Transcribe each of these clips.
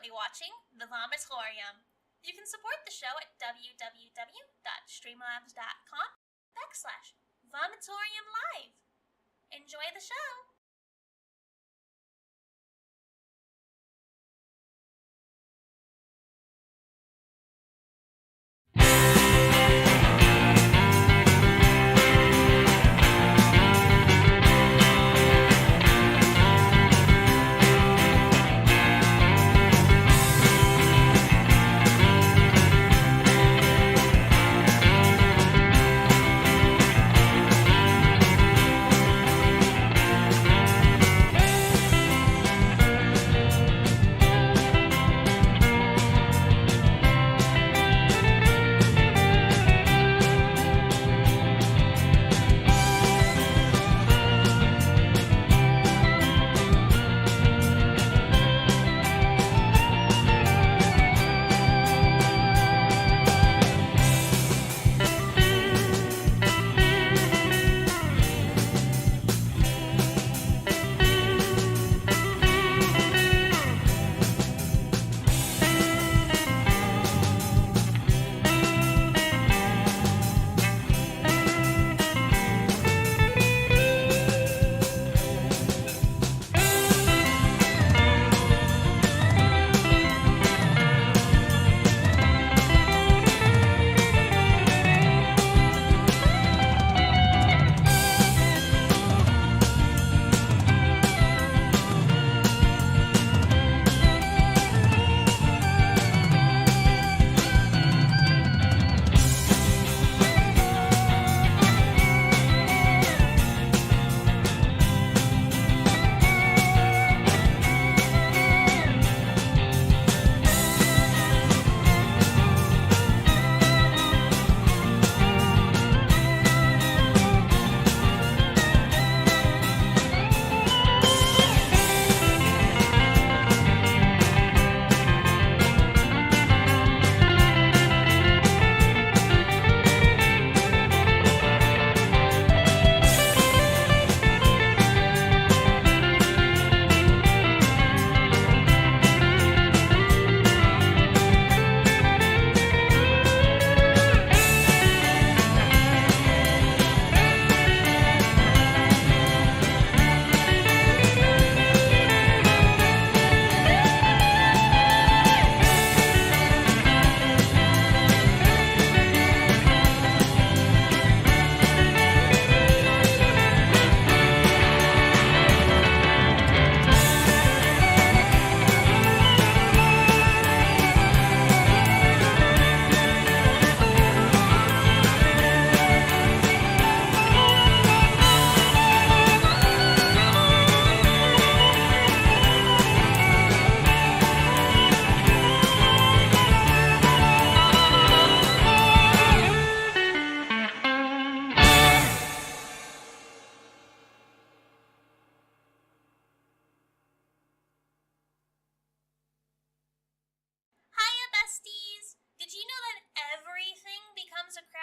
currently watching The Vomitorium. You can support the show at www.streamlabs.com/Vomitorium Live. Enjoy the show!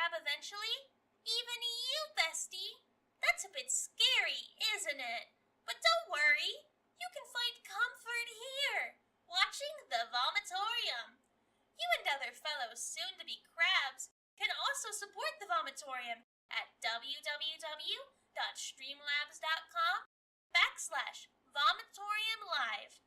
Eventually? Even you, bestie? That's a bit scary, isn't it? But don't worry, you can find comfort here, watching The Vomitorium. You and other fellow soon-to-be crabs can also support The Vomitorium at www.streamlabs.com/Vomitorium Live.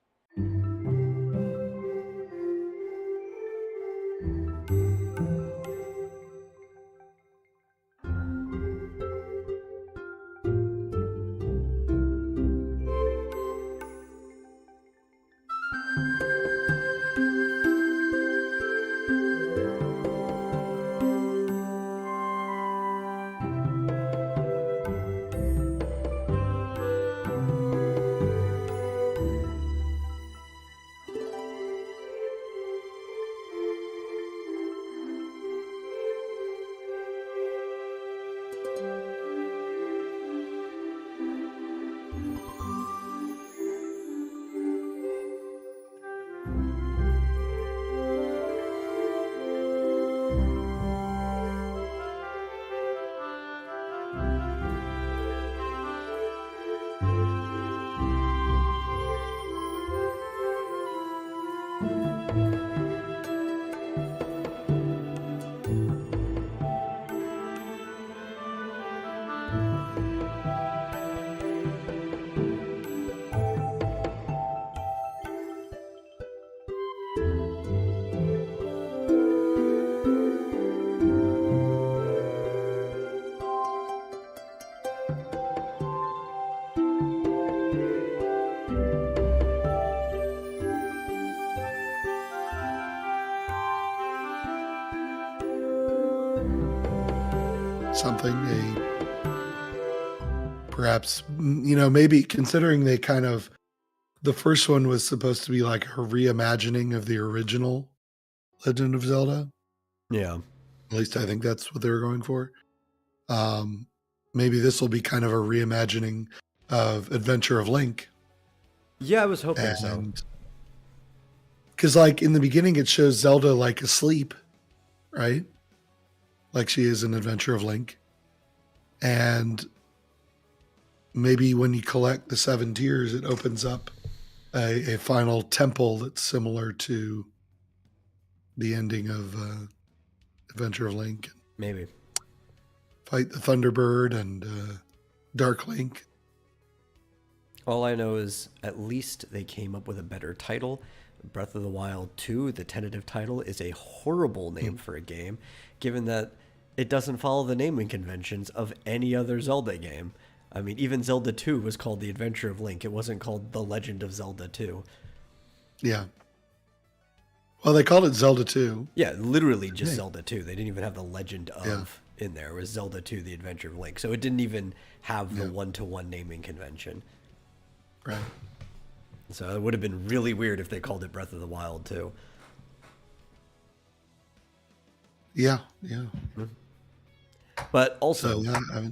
something. Perhaps, maybe considering they kind of, the first one was supposed to be like a reimagining of the original Legend of Zelda. Yeah. At least I think that's what they were going for. Maybe this will be kind of a reimagining of Adventure of Link. Yeah, I was hoping so. Because like in the beginning, it shows Zelda like asleep, right? Like she is in Adventure of Link. And maybe when you collect the 7 tears, it opens up a final temple that's similar to the ending of Adventure of Link. Maybe. Fight the Thunderbird and Dark Link. All I know is at least they came up with a better title. Breath of the Wild 2, the tentative title, is a horrible name for a game, given that it doesn't follow the naming conventions of any other Zelda game. I mean, even Zelda 2 was called The Adventure of Link. It wasn't called The Legend of Zelda 2. Yeah. Well, they called it Zelda 2. Yeah, literally just Zelda 2. They didn't even have the Legend of in there. It was Zelda 2, The Adventure of Link. So it didn't even have the one-to-one naming convention. Right. So it would have been really weird if they called it Breath of the Wild 2. Yeah. But also, So,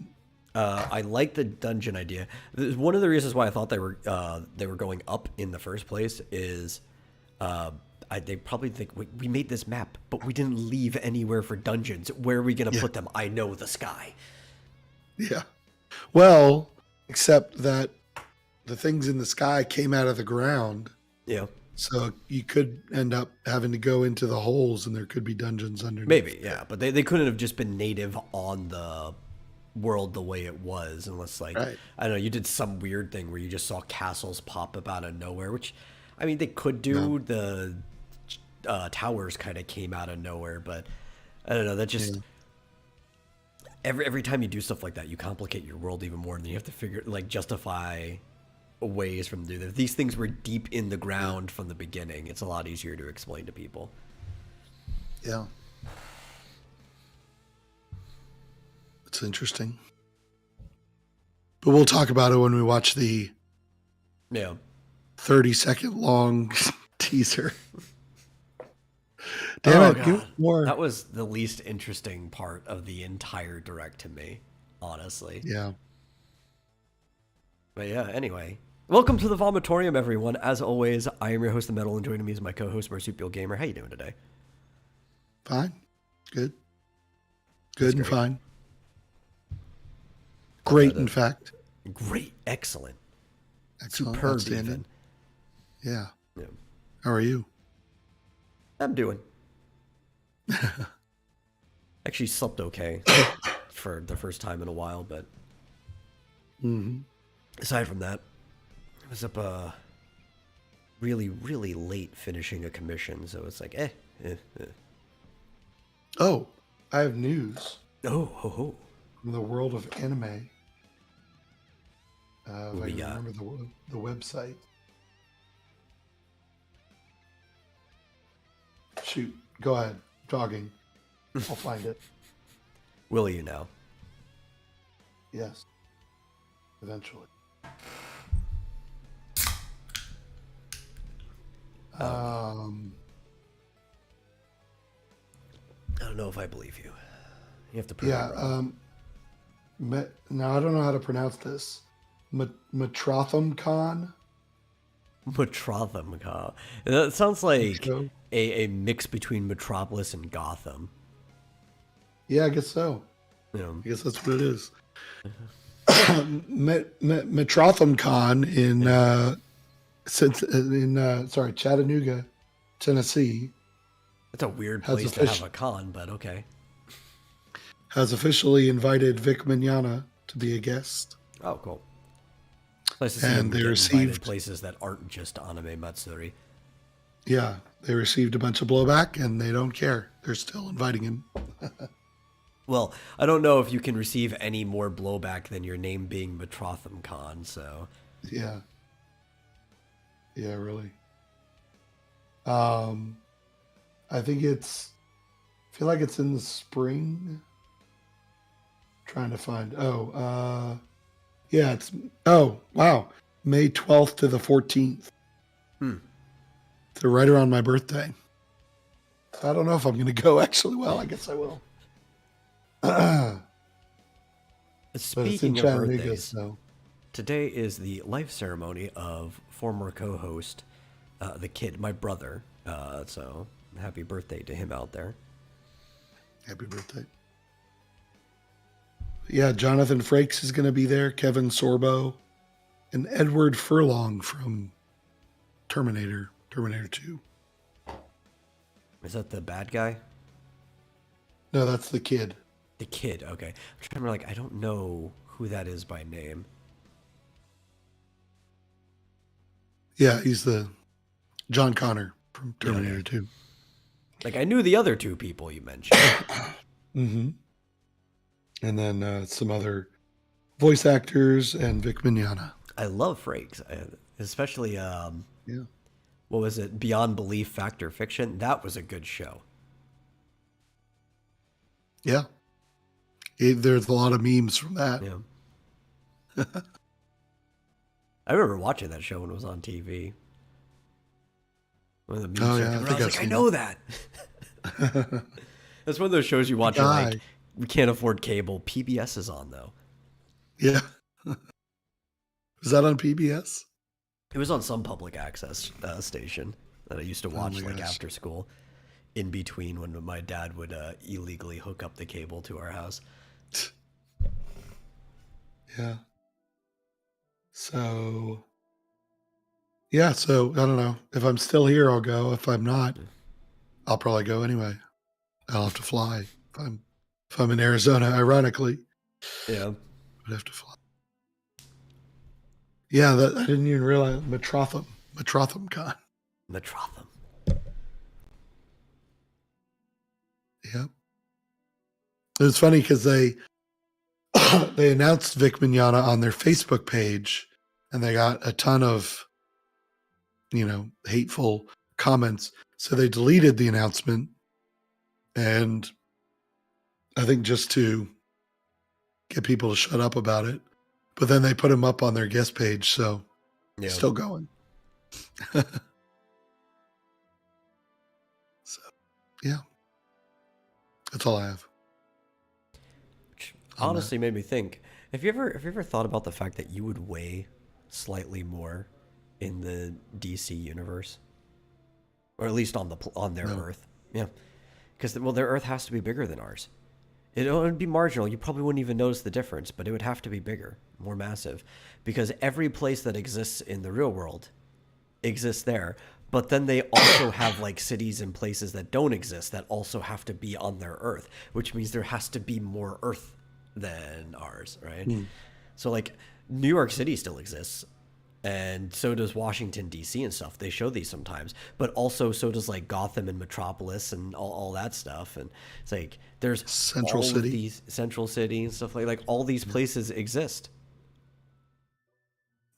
I like the dungeon idea. One of the reasons why I thought they were going up in the first place is they probably think we made this map, but we didn't leave anywhere for dungeons. Where are we going to put them? I know, the sky. Yeah. Well, except that the things in the sky came out of the ground. Yeah. So you could end up having to go into the holes and there could be dungeons underneath. Maybe, yeah. But they couldn't have just been native on the world the way it was, unless, like, Right. I don't know, you did some weird thing where you just saw castles pop up out of nowhere, which, I mean, they could do. The towers kind of came out of nowhere, but I don't know, that just... Every time you do stuff like that, you complicate your world even more, and then you have to justify ways from do that. If these things were deep in the ground from the beginning, it's a lot easier to explain to people. Yeah. It's interesting. But we'll talk about it when we watch the 30-second long teaser. Damn it, give more. That was the least interesting part of the entire direct to me, honestly. Yeah. But yeah, anyway. Welcome to the Vomitorium, everyone. As always, I am your host, The Metal, and joining me is my co-host, Marsupial Gamer. How you doing today? Fine. Good. Good and fine. Great, in fact. Great. Excellent. Superb, even. Yeah. How are you? I'm doing. Actually slept okay for the first time in a while, but aside from that, I was up really, really late finishing a commission, so it's like, Oh, I have news. Oh. From the world of anime. If I What we can got? remember the website. Shoot, go ahead. Jogging. I'll find it. Will you now? Yes. Eventually. I don't know if I believe you. You have to prove it wrong. Now I don't know how to pronounce this. Metrotham Khan. Metrotham. That sounds like So? a mix between Metropolis and Gotham. Yeah, I guess so. Yeah. I guess that's what it is. Metrotham Khan in Chattanooga, Tennessee. That's a weird place to have a con, but okay. Has officially invited Vic Mignogna to be a guest. Oh, cool. Nice to see them they get received invited places that aren't just Anime Matsuri. Yeah, they received a bunch of blowback, and they don't care. They're still inviting him. Well, I don't know if you can receive any more blowback than your name being Metrotham Khan, so... Yeah. Yeah, really. I think I feel like it's in the spring. Trying to find. Yeah, it's. Oh, wow. May 12th to the 14th. So right around my birthday. I don't know if I'm going to go, actually. Well, I guess I will. Speaking of birthdays, so. today is the life ceremony of former co-host, the kid, my brother. So happy birthday to him out there. Happy birthday. Yeah, Jonathan Frakes is going to be there, Kevin Sorbo, and Edward Furlong from Terminator 2. Is that the bad guy? No, that's the kid. The kid, okay. I'm trying to remember, like, I don't know who that is by name. Yeah, he's the John Connor from Terminator 2. Like, I knew the other two people you mentioned. Mm-hmm. And then some other voice actors and Vic Mignogna. I love Frakes, especially, Yeah. what was it, Beyond Belief, Fact or Fiction? That was a good show. Yeah. There's a lot of memes from that. Yeah. I remember watching that show when it was on TV. When the memes Oh, yeah, started I coming, think I was I've like, I seen know that. That's one of those shows you watch and like, we can't afford cable. PBS is on, though. Yeah. Was that on PBS? It was on some public access station that I used to watch like after school, in between when my dad would illegally hook up the cable to our house. Yeah. So, yeah, so I don't know. If I'm still here, I'll go. If I'm not, I'll probably go anyway. I'll have to fly. If I'm in Arizona, ironically, Yeah. I'd have to fly. Yeah, I didn't even realize Metrotham Con. Metrotham. Yep. It was funny because they announced Vic Mignogna on their Facebook page, and they got a ton of, hateful comments. So they deleted the announcement, and I think just to get people to shut up about it. But then they put him up on their guest page, so Yeah. still going. So, yeah. That's all I have. Which honestly made me think. Have you ever thought about the fact that you would weigh slightly more in the DC universe, or at least on their Earth? Yeah, because their Earth has to be bigger than ours. It would be marginal. You probably wouldn't even notice the difference, but it would have to be bigger, more massive, because every place that exists in the real world exists there. But then they also have like cities and places that don't exist that also have to be on their Earth, which means there has to be more Earth than ours, right? So like New York City still exists, and so does Washington D.C. and stuff. They show these sometimes, but also so does like Gotham and Metropolis and all that stuff. And it's like there's Central all City. of these Central City and stuff like all these places exist.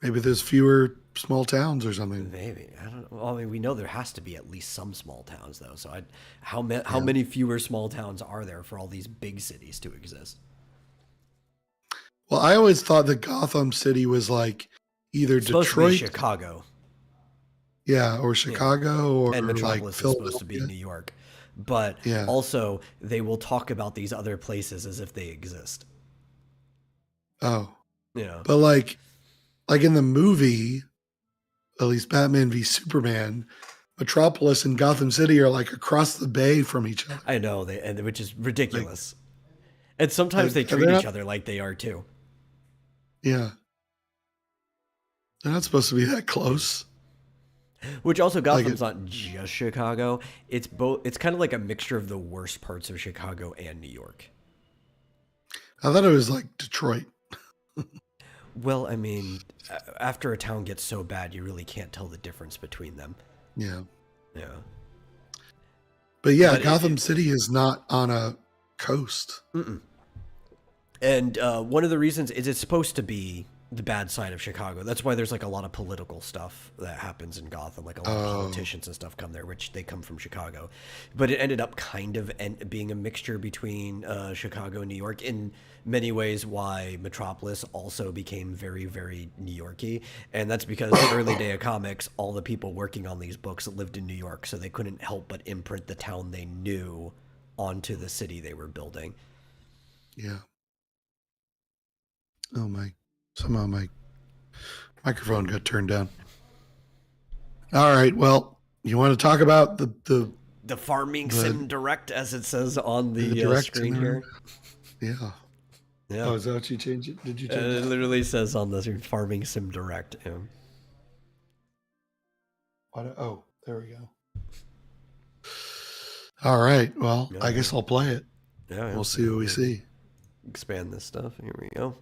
Maybe there's fewer small towns or something. Maybe, I don't know. Well, I mean, we know there has to be at least some small towns though. So how many fewer small towns are there for all these big cities to exist? Well, I always thought that Gotham City was like either It's supposed to Detroit, be Chicago, or Chicago, or and like Metropolis is supposed to be Philadelphia. New York. But Yeah. also they will talk about these other places as if they exist. Oh, Yeah. but like in the movie, at least Batman v Superman, Metropolis and Gotham City are like across the bay from each other. I know which is ridiculous. And sometimes they they're treat not- each other like they are too. Yeah, they're not supposed to be that close. Which also Gotham's not just Chicago. It's both. It's kind of like a mixture of the worst parts of Chicago and New York. I thought it was like Detroit. Well, I mean, after a town gets so bad, you really can't tell the difference between them. Yeah, Yeah. but yeah, But Gotham City is not on a coast. And one of the reasons is it's supposed to be the bad side of Chicago. That's why there's like a lot of political stuff that happens in Gotham. Like a lot of politicians and stuff come there, which they come from Chicago. But it ended up kind of being a mixture between Chicago and New York in many ways. Why Metropolis also became very, very New Yorky, and that's because the early day of comics, all the people working on these books lived in New York, so they couldn't help but imprint the town they knew onto the city they were building. Yeah. Oh my! Somehow my microphone got turned down. All right. Well, you want to talk about the farming sim direct, as it says on the screen here? Yeah. Yeah. Oh, is that what you changed it? Did you change it? It literally says on the screen, farming sim direct. Yeah. Oh, there we go. All right. Well, I guess I'll play it. Yeah. We'll see what we see. Expand this stuff. Here we go.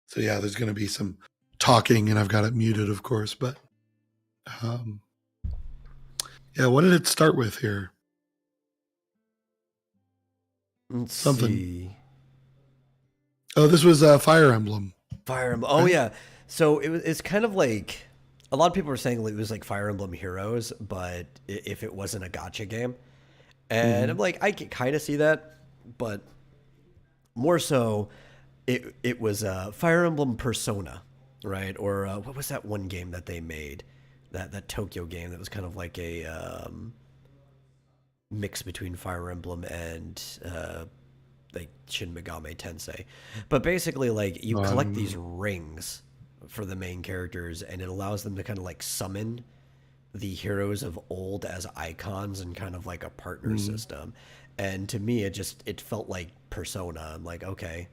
So yeah, there's going to be some talking, and I've got it muted, of course. But yeah, what did it start with here? Let's Something. See. Oh, this was Fire Emblem. Fire Emblem. Oh, right? Yeah. So it's kind of like a lot of people were saying it was like Fire Emblem Heroes, but if it wasn't a gacha game, and I'm like, I can kind of see that, but more so. It was Fire Emblem Persona, right? Or what was that one game that they made? That Tokyo game that was kind of like a mix between Fire Emblem and like Shin Megami Tensei. But basically, like, you collect these rings for the main characters, and it allows them to kind of like summon the heroes of old as icons and kind of like a partner system. And to me, it felt like Persona. I'm like, okay.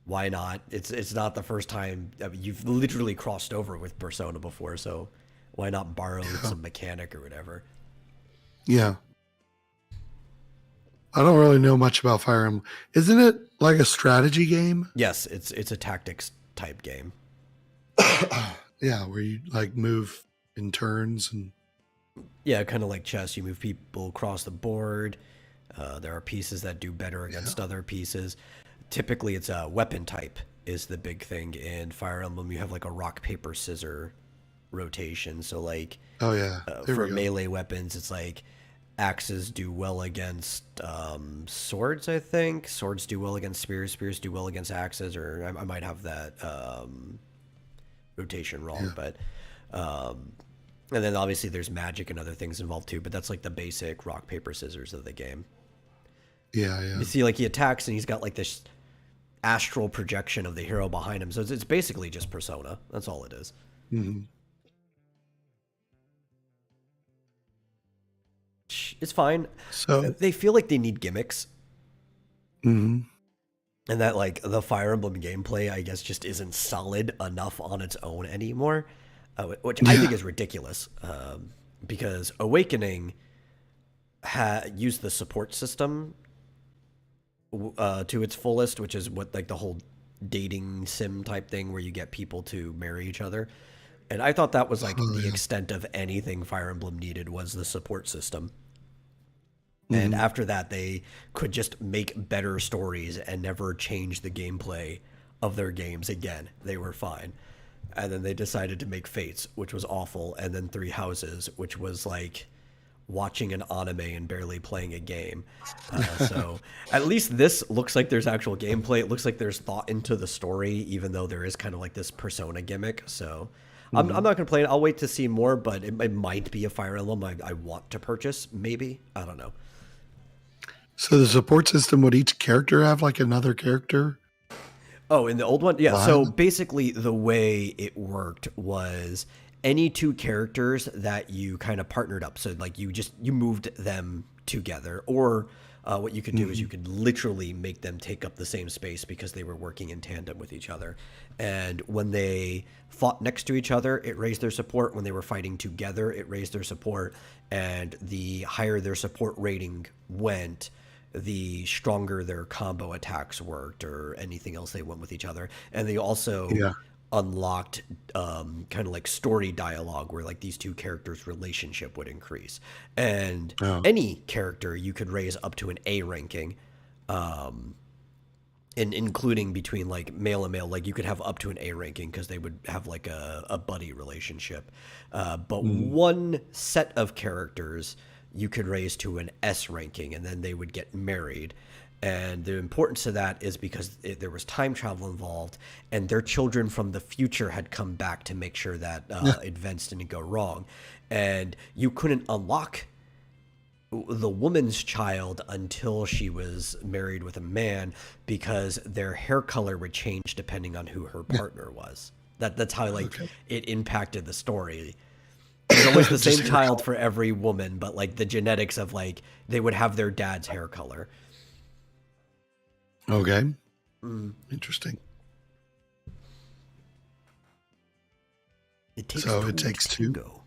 Why not? It's not the first time. I mean, you've literally crossed over with Persona before, so why not borrow some mechanic or whatever? Yeah. I don't really know much about Fire Emblem. Isn't it like a strategy game? Yes, it's a tactics type game. Yeah, where you like move in turns and yeah, kind of like chess. You move people across the board. There are pieces that do better against other pieces. Typically, it's a weapon type is the big thing in Fire Emblem. You have like a rock, paper, scissor rotation. So like, for melee weapons, it's like axes do well against swords, I think. Swords do well against spears. Spears do well against axes, or I might have that rotation wrong. Yeah. But and then obviously there's magic and other things involved too. But that's like the basic rock, paper, scissors of the game. Yeah, yeah. You see, like, he attacks and he's got like this astral projection of the hero behind him. So it's basically just Persona. That's all it is. Mm-hmm. It's fine. So they feel like they need gimmicks. Mm-hmm. And that, like, the Fire Emblem gameplay, I guess, just isn't solid enough on its own anymore, which I think is ridiculous. Because Awakening used the support system to its fullest, which is what, like, the whole dating sim type thing where you get people to marry each other. And I thought that was like the extent of anything Fire Emblem needed was the support system. Mm-hmm. And after that, they could just make better stories and never change the gameplay of their games again. They were fine. And then they decided to make Fates, which was awful. And then Three Houses, which was like watching an anime and barely playing a game. So at least this looks like there's actual gameplay. It looks like there's thought into the story, even though there is kind of like this Persona gimmick. So I'm not going to play it. I'll wait to see more, but it might be a Fire Emblem I want to purchase, maybe. I don't know. So the support system, would each character have like another character? Oh, in the old one? Yeah, wow. So basically the way it worked was any two characters that you kind of partnered up. So like you moved them together, or what you could do is you could literally make them take up the same space because they were working in tandem with each other. And when they fought next to each other, it raised their support. When they were fighting together, it raised their support. And the higher their support rating went, the stronger their combo attacks worked or anything else they went with each other. And they also unlocked kind of like story dialogue where like these two characters' relationship would increase. And any character you could raise up to an A ranking. and including between like male and male, like you could have up to an A ranking because they would have like a buddy relationship. But one set of characters you could raise to an S ranking, and then they would get married. And the importance of that is because there was time travel involved, and their children from the future had come back to make sure that events didn't go wrong. And you couldn't unlock the woman's child until she was married with a man because their hair color would change depending on who her partner was. That's how like it impacted the story. There's always the same child for every woman, but like the genetics of like they would have their dad's hair color. Okay. Interesting. It takes so it takes two. Go.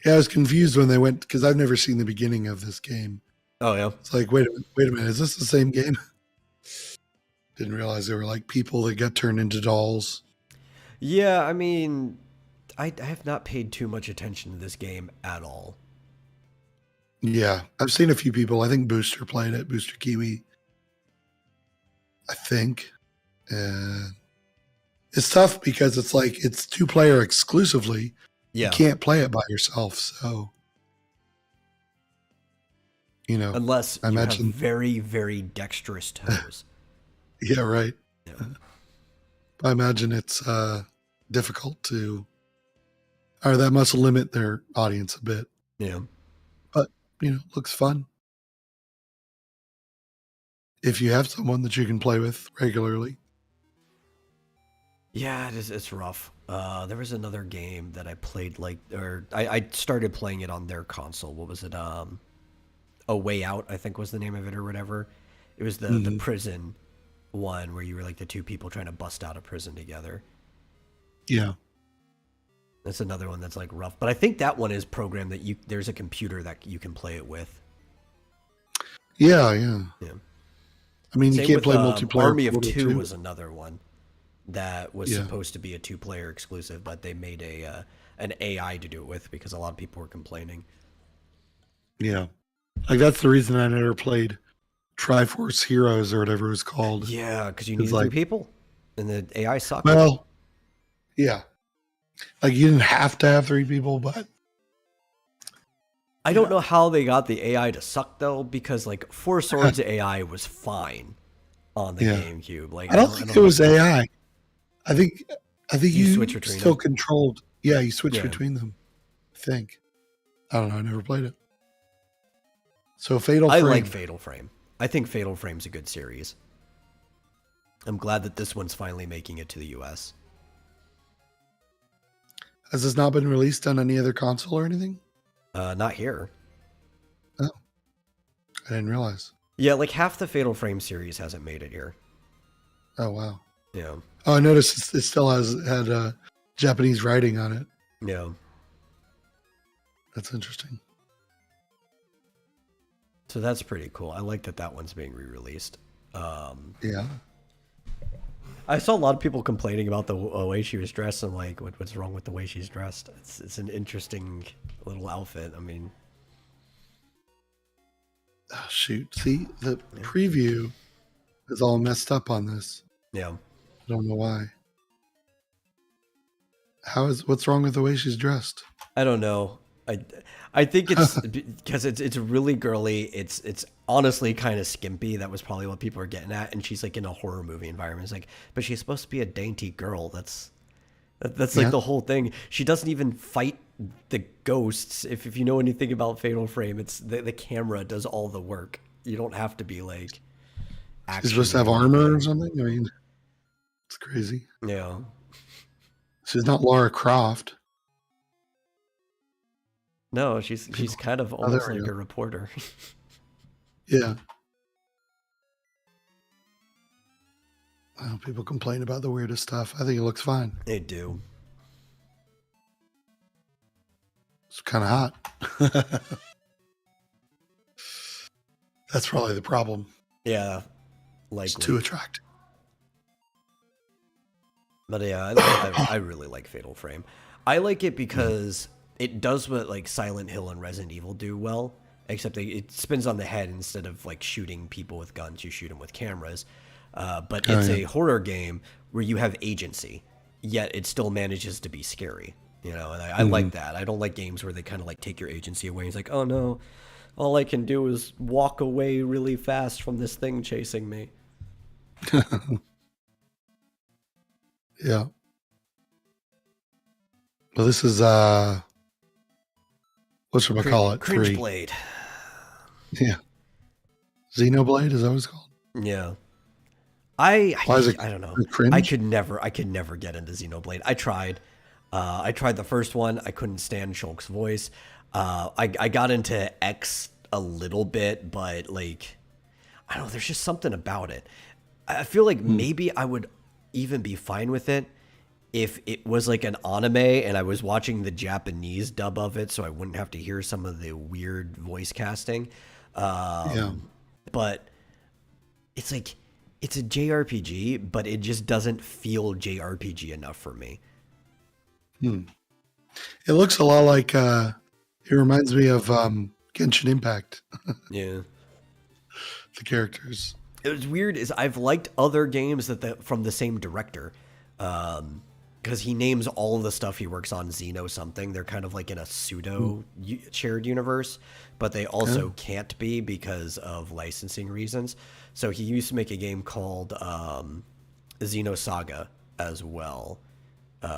Yeah, I was confused when they went because I've never seen the beginning of this game. Oh yeah. It's like, wait a minute, is this the same game? Didn't realize they were like people that got turned into dolls. Yeah, I mean, I have not paid too much attention to this game at all. Yeah, I've seen a few people. I think Booster played it, Booster Kiwi. I think. It's tough because it's like it's 2-player exclusively. Yeah. You can't play it by yourself, so unless I you imagine have very, very dexterous toes. Yeah, right. Yeah. I imagine it's difficult to, or that must limit their audience a bit. Yeah. But, looks fun. If you have someone that you can play with regularly. Yeah, it's rough. There was another game that I played I started playing it on their console. What was it? A Way Out, I think was the name of it or whatever. It was the prison one where you were like the two people trying to bust out of prison together. Yeah. That's another one that's like rough. But I think that one is programmed that there's a computer that you can play it with. Yeah. Yeah. I mean, Same you can't with, play multiplayer. Army of Two was another one that was Yeah. supposed to be a 2-player exclusive, but they made an AI to do it with because a lot of people were complaining. Yeah. Like, that's the reason I never played Triforce Heroes or whatever it was called. Yeah, because you needed 3 people, and the AI sucked. Well, yeah. Like, you didn't have to have 3 people, but I don't know how they got the AI to suck though, because like Four Swords AI was fine on the GameCube. Like I don't think it was AI. I think you switch between still them. controlled. Yeah, you switch between them. I think. I don't know. I never played it. So Fatal Frame. I like Fatal Frame. I think Fatal Frame's a good series. I'm glad that this one's finally making it to the US. Has this not been released on any other console or anything? Not here. Oh. I didn't realize. Yeah, like half the Fatal Frame series hasn't made it here. Oh, wow. Yeah. Oh, I noticed it still had Japanese writing on it. Yeah. That's interesting. So that's pretty cool. I like that one's being re-released. Yeah. I saw a lot of people complaining about the way she was dressed. I'm like, what's wrong with the way she's dressed? It's an interesting little outfit. I mean, oh, shoot. See, the preview is all messed up on this. yeah. I don't know why. What's wrong with the way she's dressed? I don't know. I think it's because it's really girly. It's honestly kind of skimpy. That was probably what people are getting at. And she's like in a horror movie environment. It's like, but she's supposed to be a dainty girl. That's like the whole thing. She doesn't even fight the ghosts. If you know anything about Fatal Frame, it's the camera does all the work. You don't have to be like. She's supposed to have armor or something. I mean, it's crazy. Yeah. She's not Lara Croft. No, she's kind of almost like go. a reporter. Yeah. Well, people complain about the weirdest stuff. I think it looks fine. They do. It's kind of hot. That's probably the problem. Yeah. Likely. It's too attractive. But yeah, I really like Fatal Frame. I like it because it does what like Silent Hill and Resident Evil do well, except it spins on the head instead of like shooting people with guns. You shoot them with cameras. But it's a horror game where you have agency, yet it still manages to be scary. You know, and I like that. I don't like games where they kind of like take your agency away. It's like, oh no, all I can do is walk away really fast from this thing chasing me. Yeah. Well, this is whatchamacallit? Cringe 3. Blade. Yeah. Xenoblade, is that what it's called? Yeah. I don't know. Cringe? I could never get into Xenoblade. I tried the first one. I couldn't stand Shulk's voice. I got into X a little bit, but like, I don't know. There's just something about it. I feel like maybe I would even be fine with it if it was like an anime and I was watching the Japanese dub of it, so I wouldn't have to hear some of the weird voice casting. But it's like, it's a JRPG, but it just doesn't feel JRPG enough for me. It looks a lot like, it reminds me of Genshin Impact. Yeah. The characters. It was weird is I've liked other games from the same director. Because he names all of the stuff he works on Xeno something. They're kind of like in a pseudo shared universe, but they also can't be because of licensing reasons. So he used to make a game called Xeno Saga as well,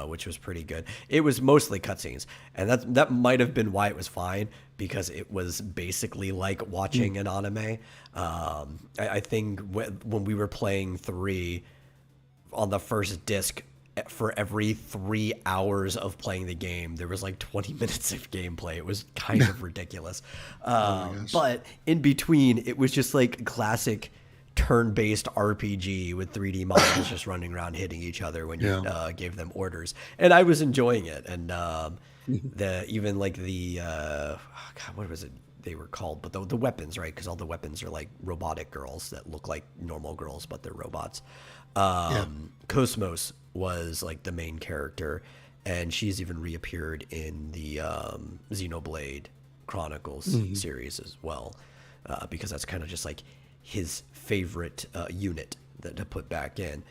which was pretty good. It was mostly cutscenes, and that might have been why it was fine, because it was basically like watching an anime. I think when we were playing 3 on the first disc, for every 3 hours of playing the game, there was like 20 minutes of gameplay. It was kind of ridiculous. But in between, it was just like classic turn-based RPG with 3D models just running around hitting each other when you gave them orders. And I was enjoying it. And even like what was it they were called? But the weapons, right? Because all the weapons are like robotic girls that look like normal girls, but they're robots. Cosmos was like the main character, and she's even reappeared in the Xenoblade Chronicles series as well, because that's kind of just like his favorite unit to put back in.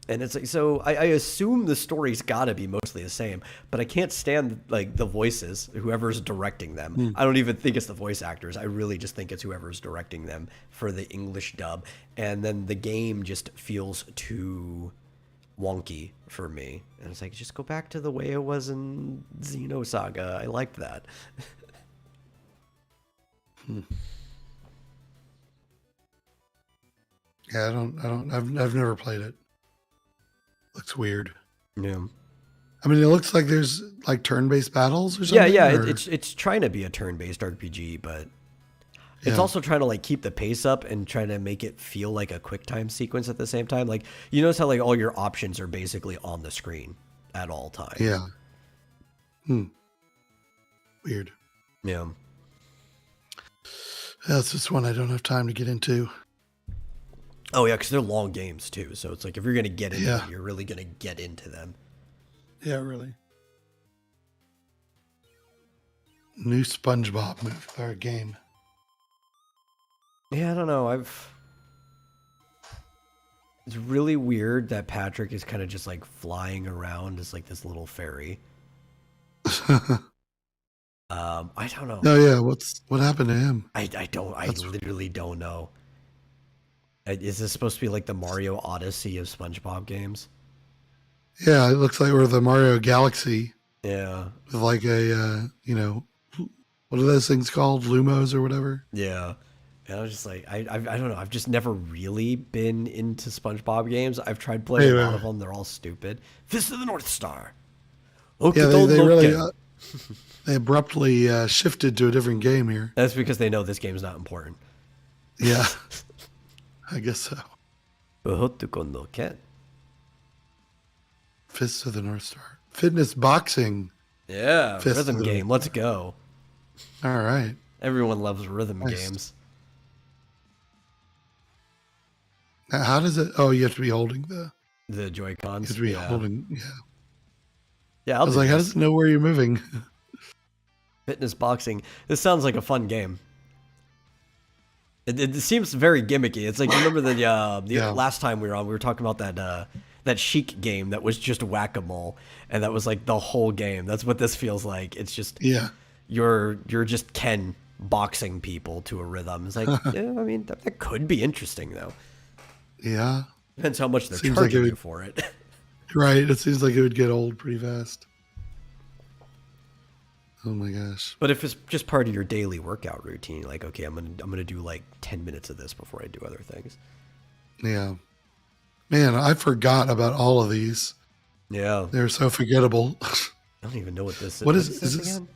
And it's like, so I assume the story's got to be mostly the same, but I can't stand like the voices, whoever's directing them. I don't even think it's the voice actors. I really just think it's whoever's directing them for the English dub. And then the game just feels too wonky for me. And it's like, just go back to the way it was in Xenosaga. I liked that. Yeah, I've never played it. Looks weird. Yeah. I mean, it looks like there's like turn-based battles or something. Yeah. Or... It's trying to be a turn-based RPG, but it's also trying to like keep the pace up and trying to make it feel like a quick time sequence at the same time. Like, you notice how like all your options are basically on the screen at all times. Yeah. Weird. Yeah. That's just one I don't have time to get into. Oh yeah, because they're long games too. So it's like if you're gonna get into them, you're really gonna get into them. Yeah, really. New SpongeBob game. Yeah, I don't know. It's really weird that Patrick is kind of just like flying around as like this little fairy. I don't know. Oh yeah, what happened to him? I literally don't know. Is this supposed to be like the Mario Odyssey of SpongeBob games? Yeah, it looks like we're the Mario Galaxy. Yeah. With like a, what are those things called? Lumos or whatever? Yeah. And I was just like, I don't know. I've just never really been into SpongeBob games. I've tried playing a lot of them. They're all stupid. Fist of the North Star. Okay, they really, they abruptly shifted to a different game here. That's because they know this game's not important. Yeah. I guess so. Fist of the North Star. Fitness boxing. Yeah, rhythm game. Let's go. All right. Everyone loves rhythm games. Now, how does it? Oh, you have to be holding the Joy-Cons. You have to be holding. Yeah. Yeah. I was like, how does it know where you're moving? Fitness boxing. This sounds like a fun game. It seems very gimmicky. It's like, you remember the last time we were on, we were talking about that Chic game that was just whack-a-mole, and that was like the whole game. That's what this feels like. It's just you're just Ken boxing people to a rhythm. It's like, yeah, I mean, that could be interesting though. Yeah. Depends how much they're charging you for it. Right. It seems like it would get old pretty fast. Oh my gosh. But if it's just part of your daily workout routine, like, okay, I'm gonna do like 10 minutes of this before I do other things. Yeah. Man, I forgot about all of these. Yeah. They're so forgettable. I don't even know what this is. What is this again?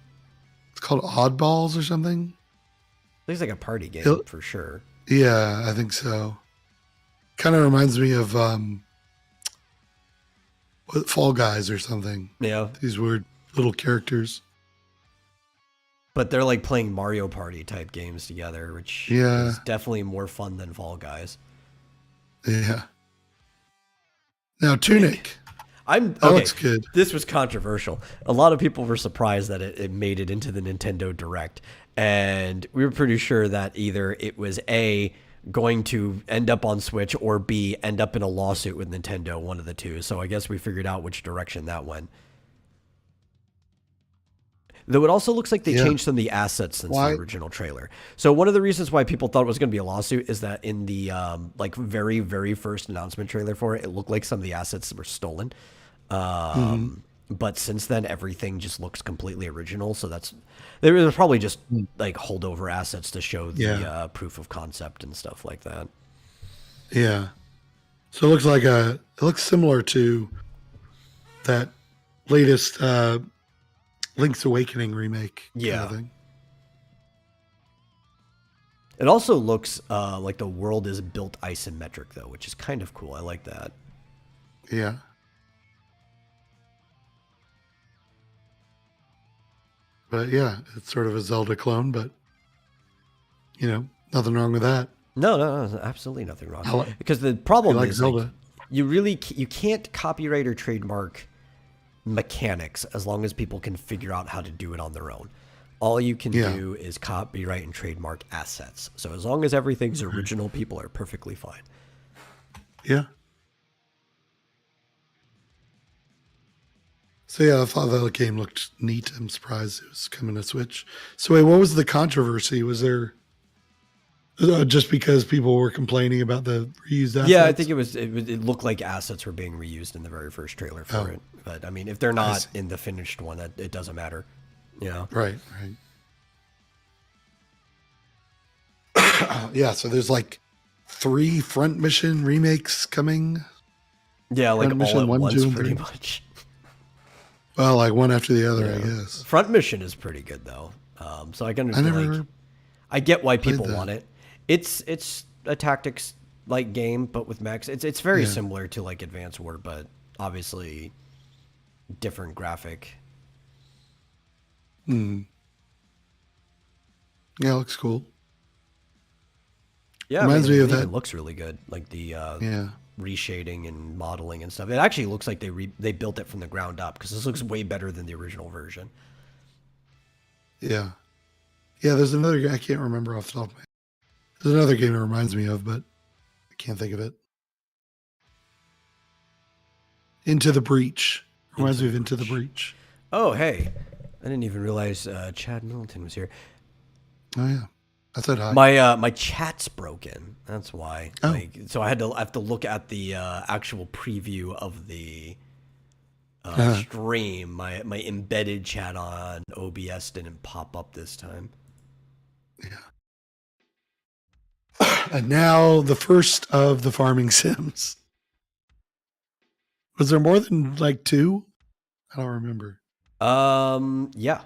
It's called Oddballs or something? Looks like a party game for sure. Yeah, I think so. Kind of reminds me of Fall Guys or something. Yeah. These weird little characters. But they're like playing Mario Party type games together, which is definitely more fun than Fall Guys. Yeah. Now, Tunic. That looks good. This was controversial. A lot of people were surprised that it made it into the Nintendo Direct. And we were pretty sure that either it was A, going to end up on Switch, or B, end up in a lawsuit with Nintendo, one of the two. So I guess we figured out which direction that went. Though it also looks like they changed some of the assets since the original trailer. So one of the reasons why people thought it was going to be a lawsuit is that in the like very, very first announcement trailer for it, it looked like some of the assets were stolen. But since then, everything just looks completely original. So there was probably just like holdover assets to show the proof of concept and stuff like that. Yeah. So it looks like it looks similar to that latest Link's Awakening remake. Yeah. Kind of thing. It also looks like the world is built isometric, though, which is kind of cool. I like that. Yeah. But yeah, it's sort of a Zelda clone, but you know, nothing wrong with that. No, absolutely nothing wrong. Because the problem is Zelda. Like, you can't copyright or trademark mechanics as long as people can figure out how to do it on their own. All you can do is copyright and trademark assets. So as long as everything's original, people are perfectly fine. Yeah. So yeah, I thought that game looked neat. I'm surprised it was coming to Switch. So wait, what was the controversy? Was there just because people were complaining about the reused assets? Yeah, I think it looked like assets were being reused in the very first trailer for it. But I mean, if they're not in the finished one, it doesn't matter. You know? Right. Yeah, so there's like 3 Front Mission remakes coming. Yeah, like Front all Mission at 1, once, 2, and pretty 3. much. Well, like one after the other, I guess. Front Mission is pretty good though, so I can understand. I get why people want it. It's a tactics like game, but with mechs. It's very similar to like Advance War, but obviously different graphic. Yeah, it looks cool. Yeah, reminds me of that. It looks really good, like the reshading and modeling and stuff. It actually looks like they built it from the ground up, because this looks way better than the original version. Yeah, there's another game I can't remember off the top of my head. There's another game it reminds me of, but I can't think of it. Into the Breach reminds me of Into the Breach. Oh, hey, I didn't even realize Chad Middleton was here. Oh yeah, I said hi. My chat's broken. That's why. So I have to look at the actual preview of the stream. My embedded chat on OBS didn't pop up this time. Yeah. And now the first of the farming sims. Was there more than like 2? I don't remember. Yeah,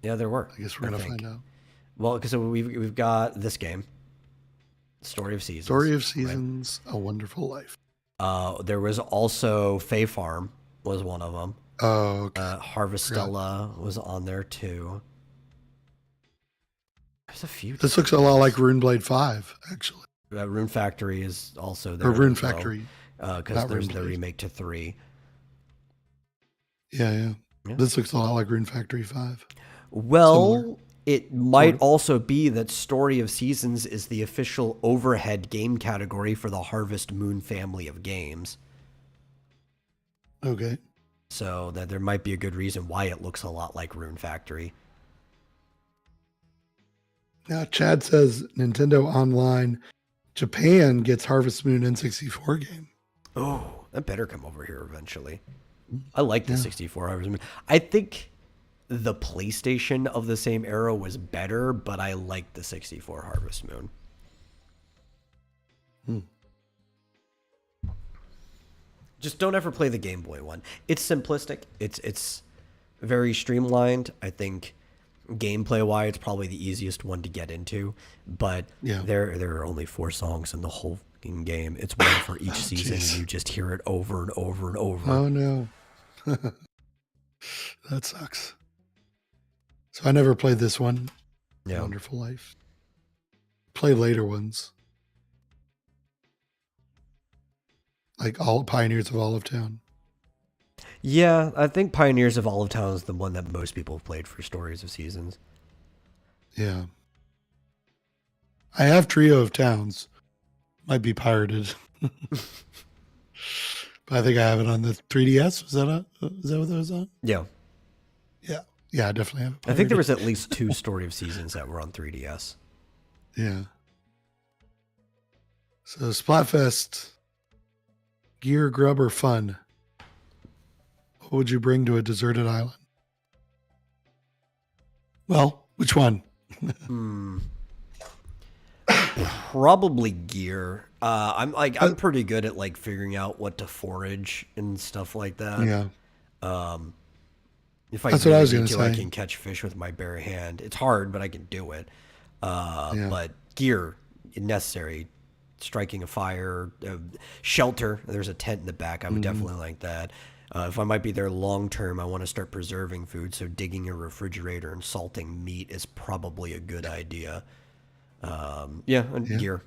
there were. I guess we're gonna find out. Well, because we've got this game, Story of Seasons. Story of Seasons, right? A Wonderful Life. There was also Fae Farm was one of them. Oh, okay. Harvestella was on there too. There's a few. This looks a lot like Runeblade 5, actually. Rune Factory is also there. Or Rune Factory. Because there's the remake to 3. Yeah. This looks a lot like Rune Factory 5. Well, it might Sort of. also be that Story of Seasons is the official overhead game category for the Harvest Moon family of games. Okay. So that there might be a good reason why it looks a lot like Rune Factory. Now, Chad says Nintendo Online Japan gets Harvest Moon N64 game. Oh, that better come over here eventually. I like the Yeah. 64 Harvest Moon. I think the PlayStation of the same era was better, but I like the 64 Harvest Moon. Just don't ever play the Game Boy one. It's simplistic. It's very streamlined. I think gameplay wise, it's probably the easiest one to get into. But Yeah. there are only 4 songs in the whole fucking game. It's one for each season, jeez. and you just hear it over and over and over. Oh no. That sucks. So I never played this one. Yeah. Wonderful Life. Play later ones. Like all Pioneers of Olive Town. Yeah, I think Pioneers of Olive Town is the one that most people have played for Stories of Seasons. Yeah. I have Trio of Towns. Might be pirated. But I think I have it on the 3DS. Is that what that was on? Yeah. Yeah. Yeah, I definitely have it. I think there pirated. was at least 2 Story of Seasons that were on 3DS. Yeah. So Splatfest, gear, grub, or fun? What would you bring to a deserted island? Well, which one? Probably gear. I'm pretty good at like figuring out what to forage and stuff like that. Yeah. If I That's what I was need gonna to, I say. can catch fish with my bare hand. It's hard, but I can do it. Yeah. But gear necessary. Striking a fire, shelter. There's a tent in the back. I would definitely like that. If I might be there long term, I want to start preserving food. So digging a refrigerator and salting meat is probably a good idea. And gear.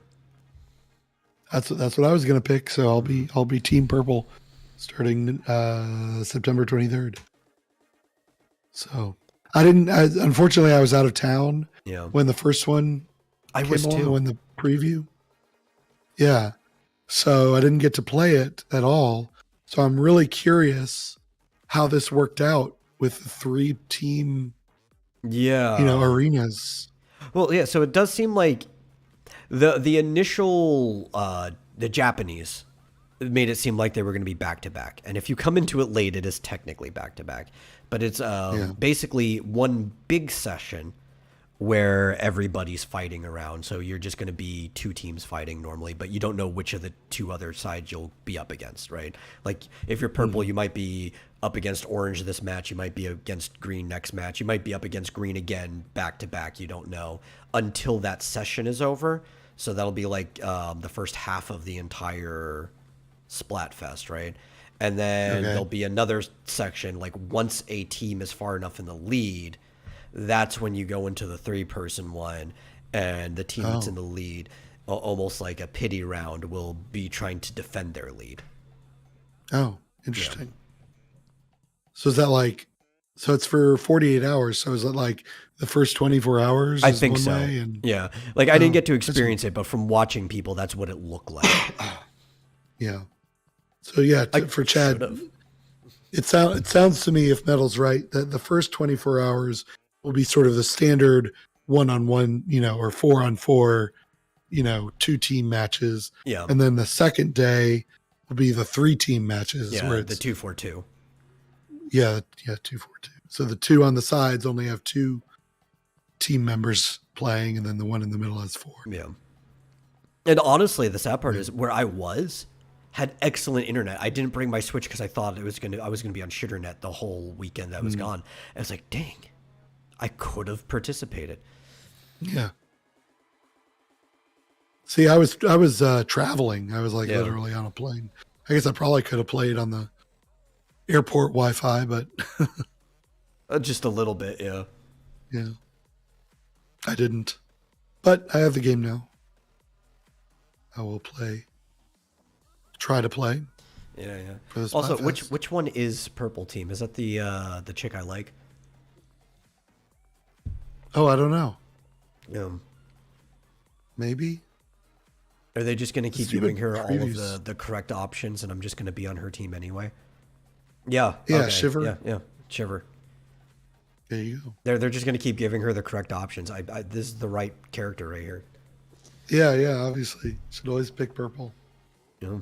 That's what I was gonna pick. So I'll be Team Purple, starting September 23rd. So unfortunately I was out of town Yeah. when the first one I came was along, too. when the preview. Yeah. So I didn't get to play it at all. So I'm really curious how this worked out with the 3 team, Yeah. arenas. Well, yeah. So it does seem like the initial the Japanese made it seem like they were going to be back to back, and if you come into it late, it is technically back to back. But it's basically one big session where everybody's fighting around. So you're just going to be 2 teams fighting normally, but you don't know which of the 2 other sides you'll be up against, right? Like if you're purple, you might be up against orange this match. You might be against green next match. You might be up against green again, back to back. You don't know until that session is over. So that'll be like the first half of the entire Splatfest, right? And then there'll be another section, like once a team is far enough in the lead, that's when you go into the 3-person one, and the team that's in the lead, almost like a pity round, will be trying to defend their lead. Oh, interesting. So is that so it's for 48 hours. So is it like the first 24 hours? I is think one so. way and, Yeah. Like I didn't get to experience it, but from watching people, that's what it looked like. yeah. So yeah, for Chad, should've. it sounds to me, if Metal's right, that the first 24 hours will be sort of the standard 1-on-1, or 4-on-4, 2-team matches. Yeah. And then the second day will be the 3-team matches. Yeah, where the it's 2-4-2. Yeah, 2-4-2. So the 2 on the sides only have 2 team members playing, and then the one in the middle has 4. Yeah. And honestly, the sad part is where I had excellent internet. I didn't bring my Switch because I thought I was gonna be on Shitternet the whole weekend that was gone. I was like, dang, I could have participated. Yeah. See, I was traveling. I was literally on a plane. I guess I probably could have played on the airport Wi-Fi, but Just a little bit, yeah. yeah, I didn't. But I have the game now. I will try to play. Yeah. For this Also, Splatfest. which one is purple team? Is that the chick I like? Oh, I don't know. Um, Maybe. are they just going to keep See what giving her all of previews- the correct options, and I'm just going to be on her team anyway? Yeah. Yeah, okay, Shiver. Yeah. Shiver. There you go. They're just going to keep giving her the correct options. This is the right character right here. Yeah, obviously. Should always pick purple. Yeah.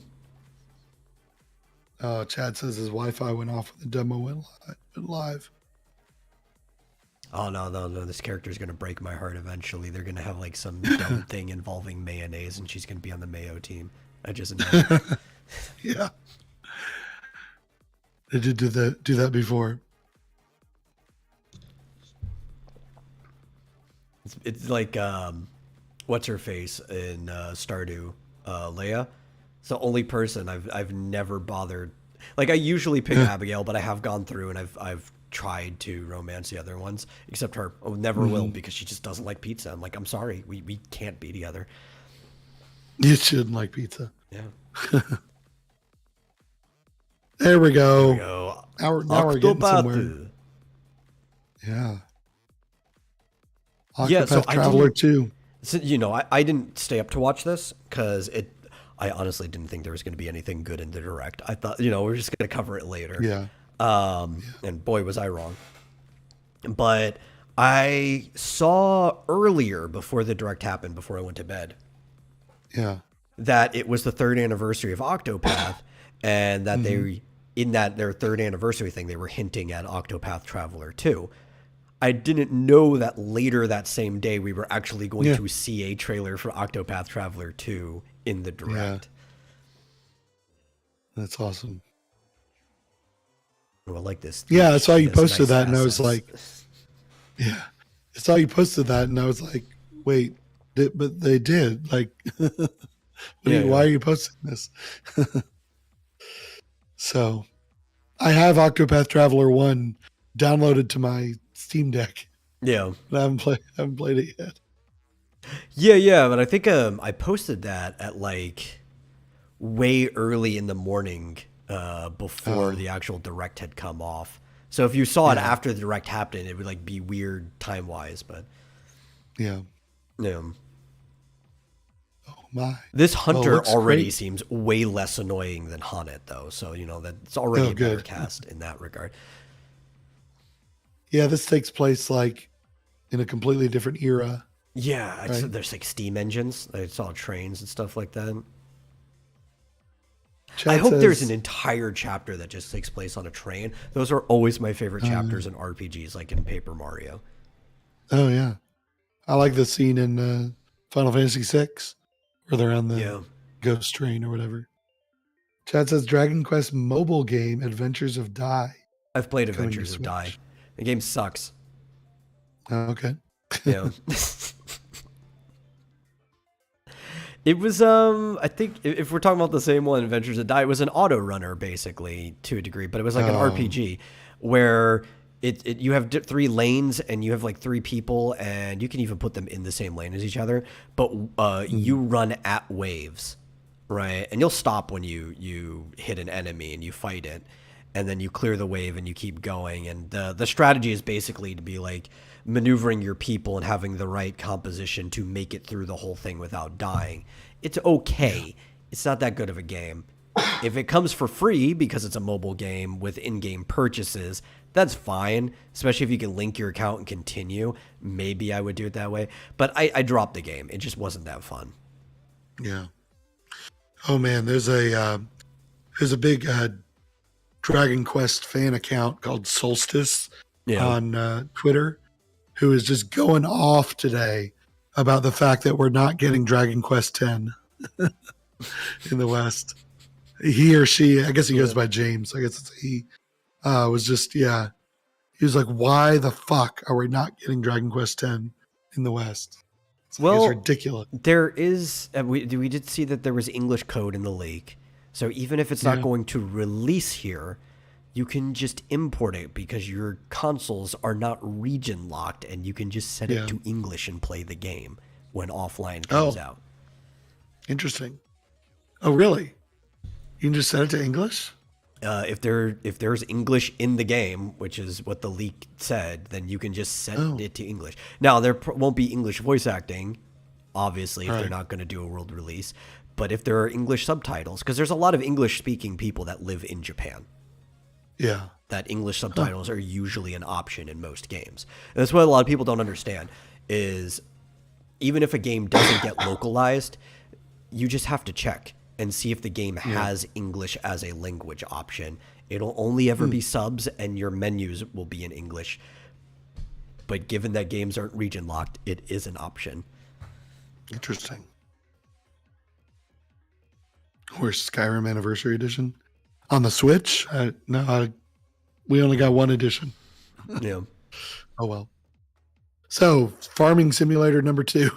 Chad says his Wi-Fi went off when the demo went live. Oh no! This character is gonna break my heart eventually. They're gonna have like some dumb thing involving mayonnaise, and she's gonna be on the mayo team. I just know. Yeah. They did do that before. It's like what's her face in Stardew, Leia. It's the only person I've never bothered. Like I usually pick Abigail, but I have gone through and I've tried to romance the other ones, except her. I never will because she just doesn't like pizza. I'm like, I'm sorry, we can't be together. You shouldn't like pizza. Yeah. There we go. There we go. Now we're getting somewhere. Octopath. Yeah. Yeah, so Octopath Traveler 2. So, I didn't stay up to watch this because I honestly didn't think there was going to be anything good in the direct. I thought, we're just going to cover it later. Yeah. And boy, was I wrong. But I saw earlier before the direct happened, before I went to bed, Yeah. that it was the 3rd anniversary of Octopath, and that in their 3rd anniversary thing, they were hinting at Octopath Traveler 2. I didn't know that later that same day we were actually going to see a trailer for Octopath Traveler 2 in the direct. Yeah. That's awesome. Oh, I like this. Yeah, I saw you this posted nice that, and I was assets. like, yeah. I saw you posted that, and I was like, wait, but they did. Like, why are you posting this? So, I have Octopath Traveler 1 downloaded to my Steam Deck, Yeah. but I haven't played it yet. Yeah, but I think I posted that at like way early in the morning before the actual direct had come off. So if you saw it after the direct happened, it would like be weird time wise, but Yeah. yeah. Oh my. This Hunter looks already great. seems way less annoying than Haunted though, so that's already a better good. cast in that regard. Yeah, this takes place like in a completely different era. Yeah, Right. there's like steam engines. I saw trains and stuff like that. Chad I hope there's says- an entire chapter that just takes place on a train. Those are always my favorite chapters in RPGs, like in Paper Mario. Oh yeah, I like the scene in Final Fantasy VI where they're on the ghost train or whatever. Chad says Dragon Quest mobile game Adventures of Die. I've played Coming to Adventures of Die. Switch. The game sucks. Oh, okay. Yeah. It was I think if we're talking about the same one, Adventures of Die, it was an auto runner basically to a degree, but it was like an RPG where you have 3 lanes and you have like 3 people and you can even put them in the same lane as each other, but you run at waves, right? And you'll stop when you hit an enemy and you fight it, and then you clear the wave and you keep going. And the strategy is basically to be like maneuvering your people and having the right composition to make it through the whole thing without dying. It's okay. It's not that good of a game. If it comes for free because it's a mobile game with in-game purchases, that's fine, especially if you can link your account and continue. Maybe I would do it that way. But I dropped the game. It just wasn't that fun. Yeah. Oh man, there's a big Dragon Quest fan account called Solstice on Twitter, who is just going off today about the fact that we're not getting Dragon Quest X in the West. He or she, I guess he goes by James. I guess it's a he. Was just he was like, why the fuck are we not getting Dragon Quest X in the West? It's ridiculous. There is we did see that there was English code in the leak, so even if it's not going to release here, you can just import it because your consoles are not region locked, and you can just set it to English and play the game when offline comes out. Interesting. Oh really? You can just set it to English? if there's English in the game, which is what the leak said, then you can just set it to English. Now there won't be English voice acting, obviously, if they're not going to do a world release. But if there are English subtitles, because there's a lot of English speaking people that live in Japan. Yeah. That English subtitles are usually an option in most games. And that's what a lot of people don't understand is even if a game doesn't get localized, you just have to check and see if the game has English as a language option. It'll only ever be subs and your menus will be in English. But given that games aren't region locked, it is an option. Interesting. Where's Skyrim Anniversary Edition? On the Switch? We only got one edition. Yeah. Oh, well. So, Farming Simulator number 2.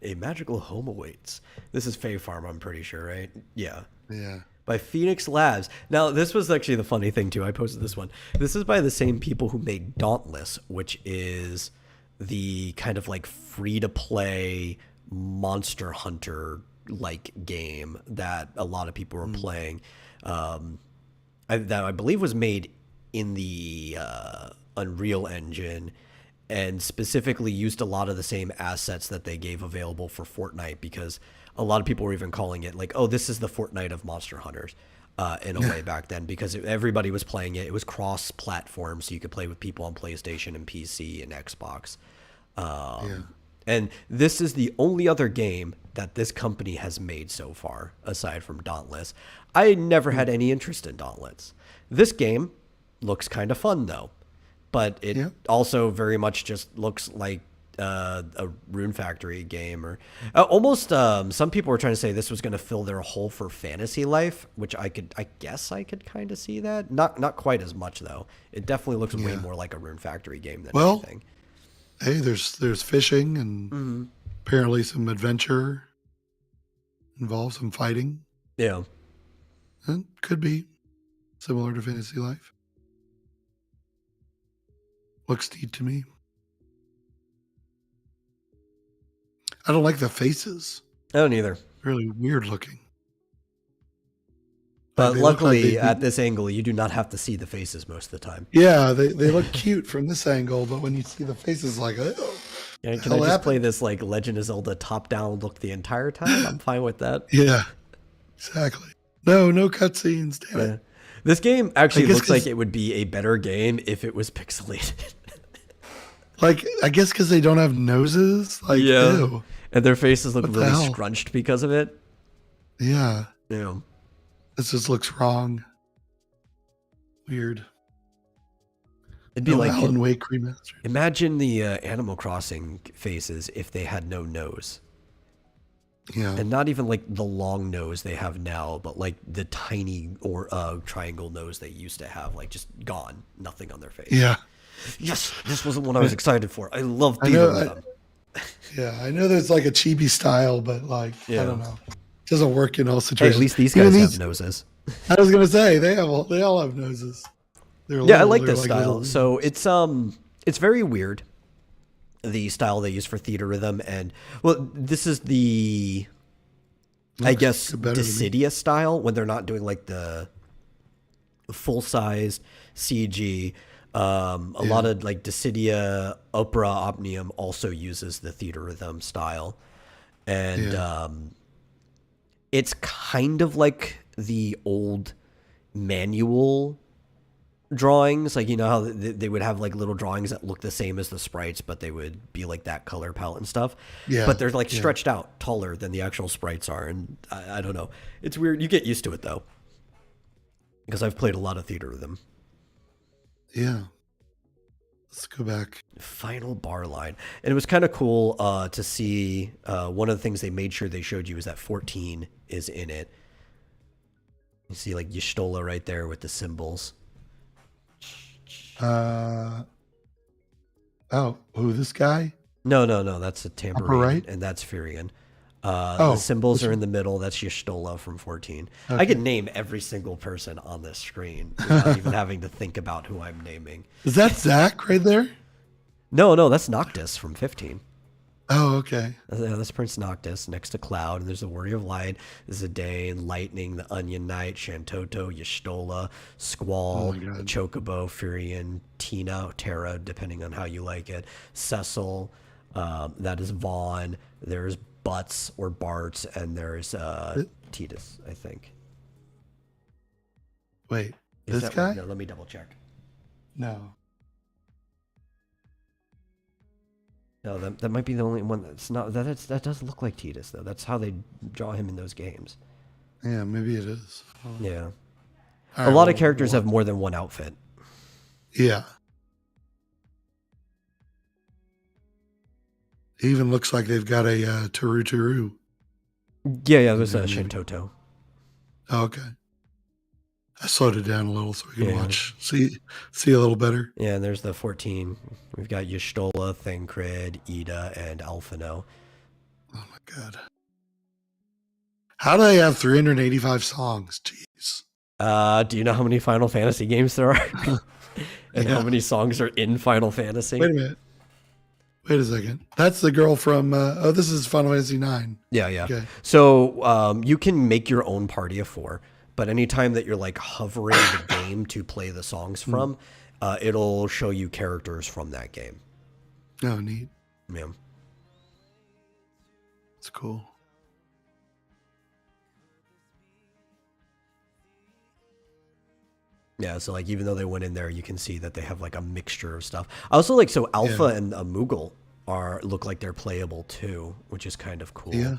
A magical home awaits. This is Fae Farm, I'm pretty sure, right? Yeah. Yeah. By Phoenix Labs. Now, this was actually the funny thing, too. I posted this one. This is by the same people who made Dauntless, which is the kind of like free-to-play Monster Hunter-like game that a lot of people were playing. That I believe was made in the Unreal Engine and specifically used a lot of the same assets that they gave available for Fortnite, because a lot of people were even calling it like, oh, this is the Fortnite of Monster Hunters in a way back then, because everybody was playing it. It was cross-platform, so you could play with people on PlayStation and PC and Xbox. And this is the only other game that this company has made so far, aside from Dauntless. I never had any interest in Dauntless. This game looks kind of fun, though. But it also very much just looks like a Rune Factory game. Or almost, some people were trying to say this was going to fill their hole for fantasy life, which I guess I could kind of see that. Not quite as much, though. It definitely looks way more like a Rune Factory game than anything. Hey, there's fishing and apparently some adventure involved, some fighting. Yeah. And could be similar to Fantasy Life. Looks neat to me. I don't like the faces. I don't either. Really weird looking. But luckily, at this angle, you do not have to see the faces most of the time. Yeah, they look cute from this angle, but when you see the faces, like, oh, yeah, can I just play this like Legend of Zelda top-down look the entire time? I'm fine with that. Yeah, exactly. No cutscenes, damn it. This game actually looks like it would be a better game if it was pixelated. Like, I guess because they don't have noses? Like, ew. And their faces look really scrunched because of it. Yeah. Yeah. This just looks wrong. Weird. It'd be like Alan Wake remastered. Imagine the Animal Crossing faces if they had no nose. Yeah. And not even like the long nose they have now, but like the tiny or triangle nose they used to have, like just gone, nothing on their face. Yeah. Yes, this wasn't what I was excited for. I love theater with them. Yeah, I know there's like a chibi style, but like I don't know, it doesn't work in all Hey, situations. at least these guys have noses. I was gonna say they all have noses. I like this style. So it's very weird, the style they use for theater rhythm, and well, this is the I guess Dissidia style when they're not doing like the full sized CG. A lot of like Dissidia, Opera Omnium also uses the theater rhythm style, and it's kind of like the old manual drawings, like you know how they would have like little drawings that look the same as the sprites, but they would be like that color palette and stuff. Yeah, but they're like stretched out taller than the actual sprites are, and I don't know. It's weird. You get used to it though, because I've played a lot of theater rhythm. Yeah. Let's go back. Final bar line. And it was kind of cool to see one of the things they made sure they showed you is that 14 is in it. You see like Y'shtola right there with the symbols. This guy? No, that's a tambourine, right? and that's Furion. The symbols are in the middle. That's Y'shtola from 14. Okay. I could name every single person on this screen without even having to think about who I'm naming. Is that Zach right there? No, that's Noctis from 15. Oh, okay. That's Prince Noctis next to Cloud, and there's the Warrior of Light, Zidane, Lightning, the Onion Knight, Shantoto, Y'shtola, Oh Squall, my god. Chocobo, Furion, Tina, Terra, depending on how you like it, Cecil, that is Vaughn, there's Butts or Barts, and there's Tidus, I think. Wait, Is this that guy? right? No, let me double check. No. No, that might be the only one that's not. That does look like Tidus, though. That's how they draw him in those games. Yeah, maybe it is. Yeah. All A right, lot of well, characters have more than one outfit. Yeah. It even looks like they've got a Turu Turu. Yeah, there's a Maybe. Shantoto. Oh, okay. I slowed it down a little so we can Yeah. see a little better. Yeah, and there's the 14. We've got Y'shtola, Thancred, Ida, and Alphino. Oh my god. How do they have 385 songs? Jeez. Do you know how many Final Fantasy games there are? And Yeah. how many songs are in Final Fantasy? Wait a minute. Wait a second. That's the girl from this is Final Fantasy 9. Yeah. Okay. So you can make your own party of 4, but anytime that you're like hovering the game to play the songs from, it'll show you characters from that game. Oh, neat. Yeah. It's cool. Yeah, so like even though they went in there, you can see that they have like a mixture of stuff. I also like so Alpha and Moogle look like they're playable too, which is kind of cool. Yeah.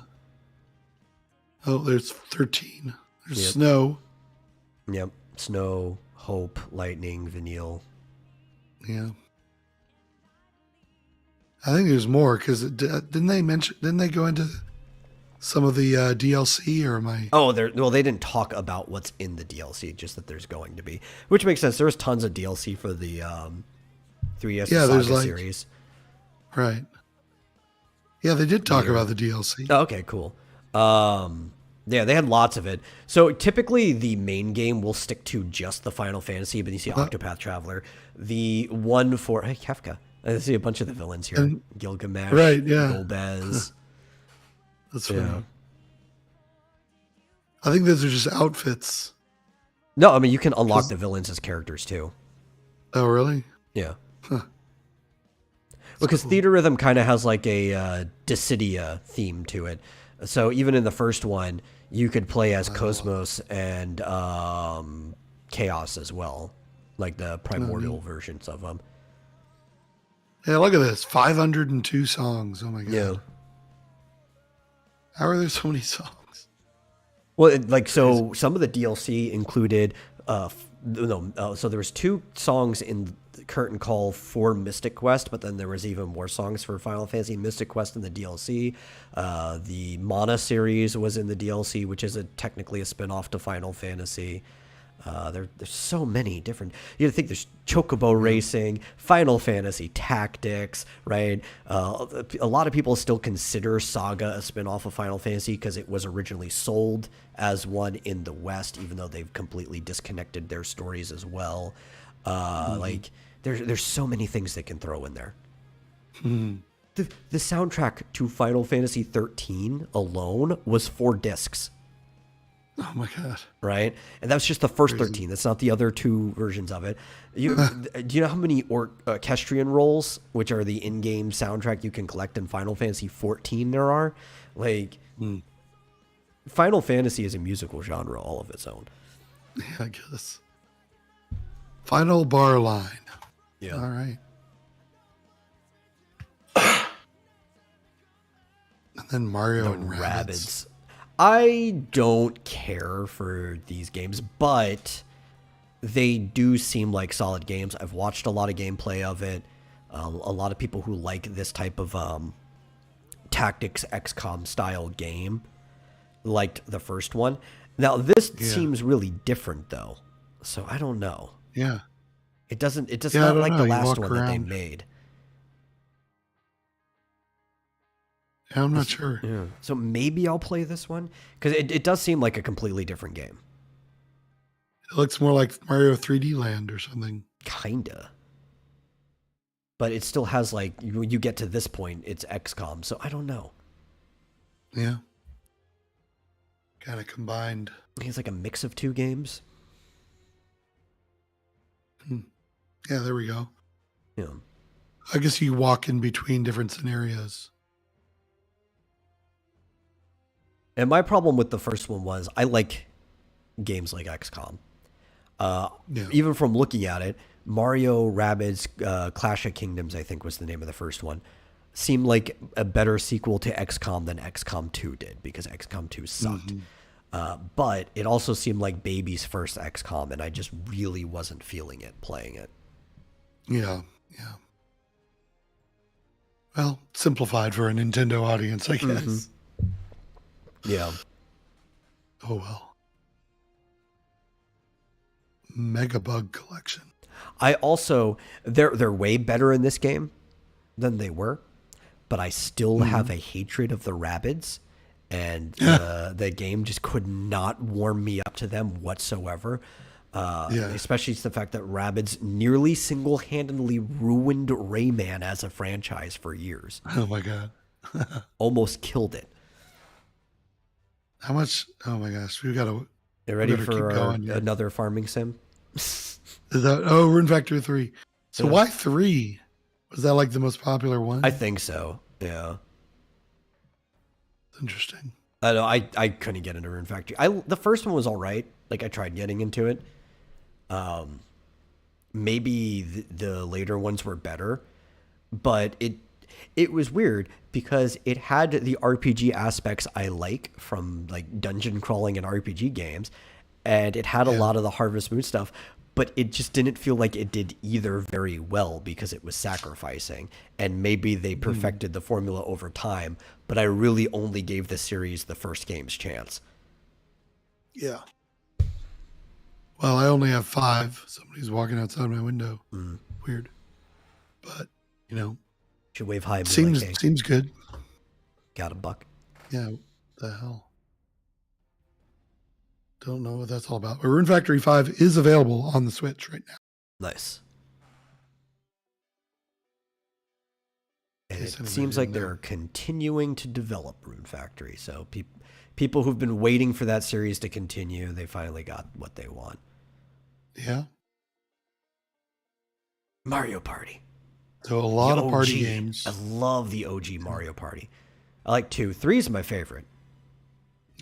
Oh, there's 13. There's Yep. Snow. Yep. Snow, Hope, Lightning, Vanille. Yeah. I think there's more because didn't they go into some of the DLC or am I? Oh, they didn't talk about what's in the DLC, just that there's going to be, which makes sense. There's tons of DLC for the 3DS there's Saga like series. Right. Yeah, they did talk about the DLC. Oh, okay, cool. Yeah, they had lots of it. So typically the main game will stick to just the Final Fantasy, but you see Octopath Traveler. The one for Kefka. I see a bunch of the villains here. Gilgamesh, Right, yeah. Golbez. That's funny. Yeah. I think those are just outfits. No, I mean you can unlock the villains as characters too. Oh, really? Yeah. Huh. Because cool. Theater Rhythm kind of has like a Dissidia theme to it. So even in the first one, you could play as Cosmos and Chaos as well, like the primordial versions of them. Yeah, look at this. 502 songs. Oh my god. Yeah. How are there so many songs? Well, so some of the DLC included, so there was 2 songs in Curtain Call for Mystic Quest, but then there was even more songs for Final Fantasy Mystic Quest in the DLC. The Mana series was in the DLC, which is technically a spin-off to Final Fantasy. There's so many different. You think there's Chocobo Racing, Final Fantasy Tactics, right? A lot of people still consider Saga a spin-off of Final Fantasy because it was originally sold as one in the West, even though they've completely disconnected their stories as well. Like there's so many things they can throw in there. The soundtrack to Final Fantasy 13 alone was 4 discs. Oh my god. Right? And that's just the first 13. That's not the other 2 versions of it. Do you know how many orchestrion rolls, which are the in-game soundtrack you can collect in Final Fantasy 14 there are? Like, Final Fantasy is a musical genre all of its own. Yeah, I guess. Final bar line. Yeah. All right. And then Mario and Rabbids. I don't care for these games, but they do seem like solid games. I've watched a lot of gameplay of it. A lot of people who like this type of tactics XCOM style game liked the first one. Now this seems really different though, so I don't know. Yeah. It does not don't like know. the You last walk one that they around. made. Yeah, I'm not sure. Yeah. So maybe I'll play this one because it does seem like a completely different game. It looks more like Mario 3D Land or something. Kinda. but it still has like when you get to this point, it's XCOM. So I don't know. Yeah. Kind of combined. It's like a mix of two games. Yeah, there we go. Yeah. I guess you walk in between different scenarios. And my problem with the first one was I like games like XCOM. Even from looking at it, Mario Rabbids Clash of Kingdoms, I think was the name of the first one, seemed like a better sequel to XCOM than XCOM 2 did, because XCOM 2 sucked. But it also seemed like baby's first XCOM, and I just really wasn't feeling it playing it. Yeah. Well, simplified for a Nintendo audience, I guess. Yeah. Oh, well. Mega Bug Collection. I also, they're way better in this game than they were, but I still have a hatred of the Rabbids, and the game just could not warm me up to them whatsoever. Especially the fact that Rabbids nearly single-handedly ruined Rayman as a franchise for years. Oh my god. Almost killed it. How much? Oh my gosh. We got to... You ready for another farming sim? Is that... Oh, Rune Factory 3. So why 3? Was that like the most popular one? I think so. Yeah. Interesting. I know. I couldn't get into Rune Factory. The first one was all right. Like I tried getting into it. Maybe the later ones were better, but it was weird because it had the RPG aspects I like from like dungeon crawling and RPG games, and it had a lot of the Harvest Moon stuff, but it just didn't feel like it did either very well because it was sacrificing, and maybe they perfected the formula over time, but I really only gave the series the first game's chance. Yeah. Well, I only have 5. Somebody's walking outside my window. Weird. But, should wave high. Seems good. Got a buck. Yeah, what the hell? Don't know what that's all about. But Rune Factory 5 is available on the Switch right now. Nice. And it seems like they're continuing to develop Rune Factory. So people who've been waiting for that series to continue, they finally got what they want. Yeah. Mario Party. So a lot of party games. I love the OG Mario Party. I like 2. 3 is my favorite.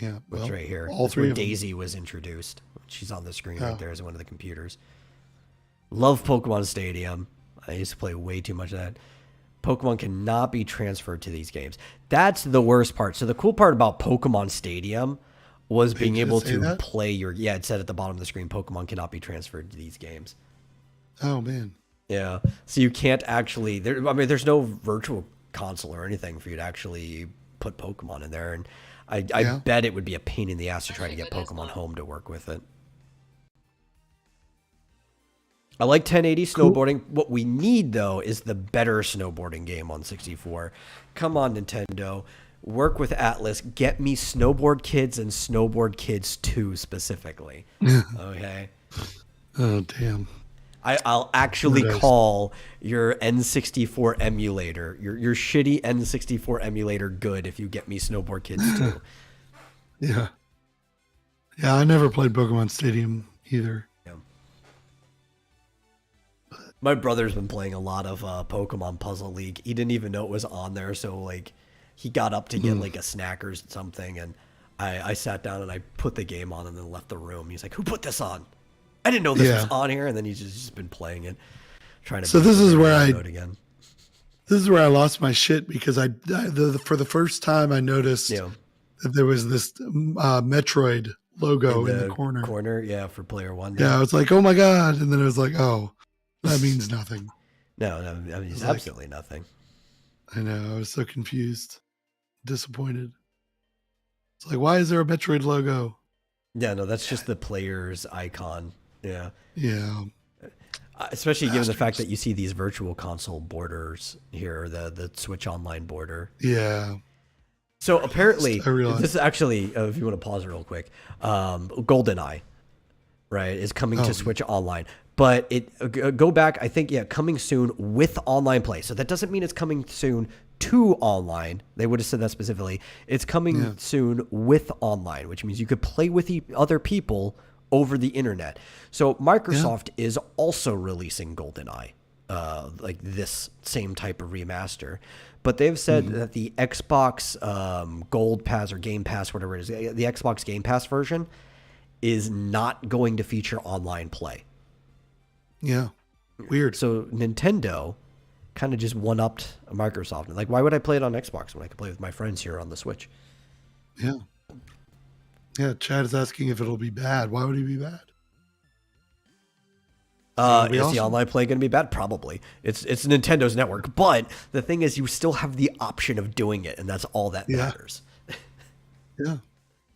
Yeah. Which right here. All 3 of Daisy was introduced. She's on the screen right there as one of the computers. Love Pokemon Stadium. I used to play way too much of that. Pokemon cannot be transferred to these games. That's the worst part. So the cool part about Pokemon Stadium was being able to play your... Yeah, it said at the bottom of the screen, Pokemon cannot be transferred to these games. Oh, man. Yeah. So you can't actually... there's no virtual console or anything for you to actually put Pokemon in there. And I bet it would be a pain in the ass to try to get Pokemon Home to work with it. I like 1080 snowboarding. Cool. What we need, though, is the better snowboarding game on 64. Come on, Nintendo. Work with Atlas. Get me Snowboard Kids and Snowboard Kids 2 specifically. Okay? Oh, damn. I'll actually call your N64 emulator, your shitty N64 emulator good if you get me Snowboard Kids 2. Yeah. Yeah, I never played Pokemon Stadium either. My brother's been playing a lot of Pokemon Puzzle League. He didn't even know it was on there, so like he got up to get like a snack or something, and I sat down and I put the game on and then left the room. He's like, "Who put this on? I didn't know this was on here." And then he's just been playing it, trying to. So this is where again. This is where I lost my shit because for the first time I noticed that there was this Metroid logo in the corner. Yeah, for player 1. Yeah, I was like, oh my god, and then it was like, oh. That means nothing. No, it's absolutely nothing. I know. I was so confused, disappointed. It's like, why is there a Metroid logo? Yeah, no, that's just the player's icon. Yeah. Yeah. Especially given the fact that you see these virtual console borders here, the Switch Online border. Yeah. So apparently, this is actually, if you want to pause it real quick, Goldeneye. right, is coming to Switch Online. But go back, I think, coming soon with online play. So that doesn't mean it's coming soon to online. They would have said that specifically. It's coming soon with online, which means you could play with other people over the internet. So Microsoft is also releasing GoldenEye, like this same type of remaster. But they've said that the Xbox Gold Pass or Game Pass, whatever it is, the Xbox Game Pass version is not going to feature online play. Yeah. Weird. So Nintendo kind of just one-upped Microsoft. Like, why would I play it on Xbox when I could play with my friends here on the Switch? Yeah. Yeah, Chad is asking if it'll be bad. Why would it be bad? Is the online play going to be bad? Probably. It's Nintendo's network. But the thing is, you still have the option of doing it, and that's all that matters. Yeah.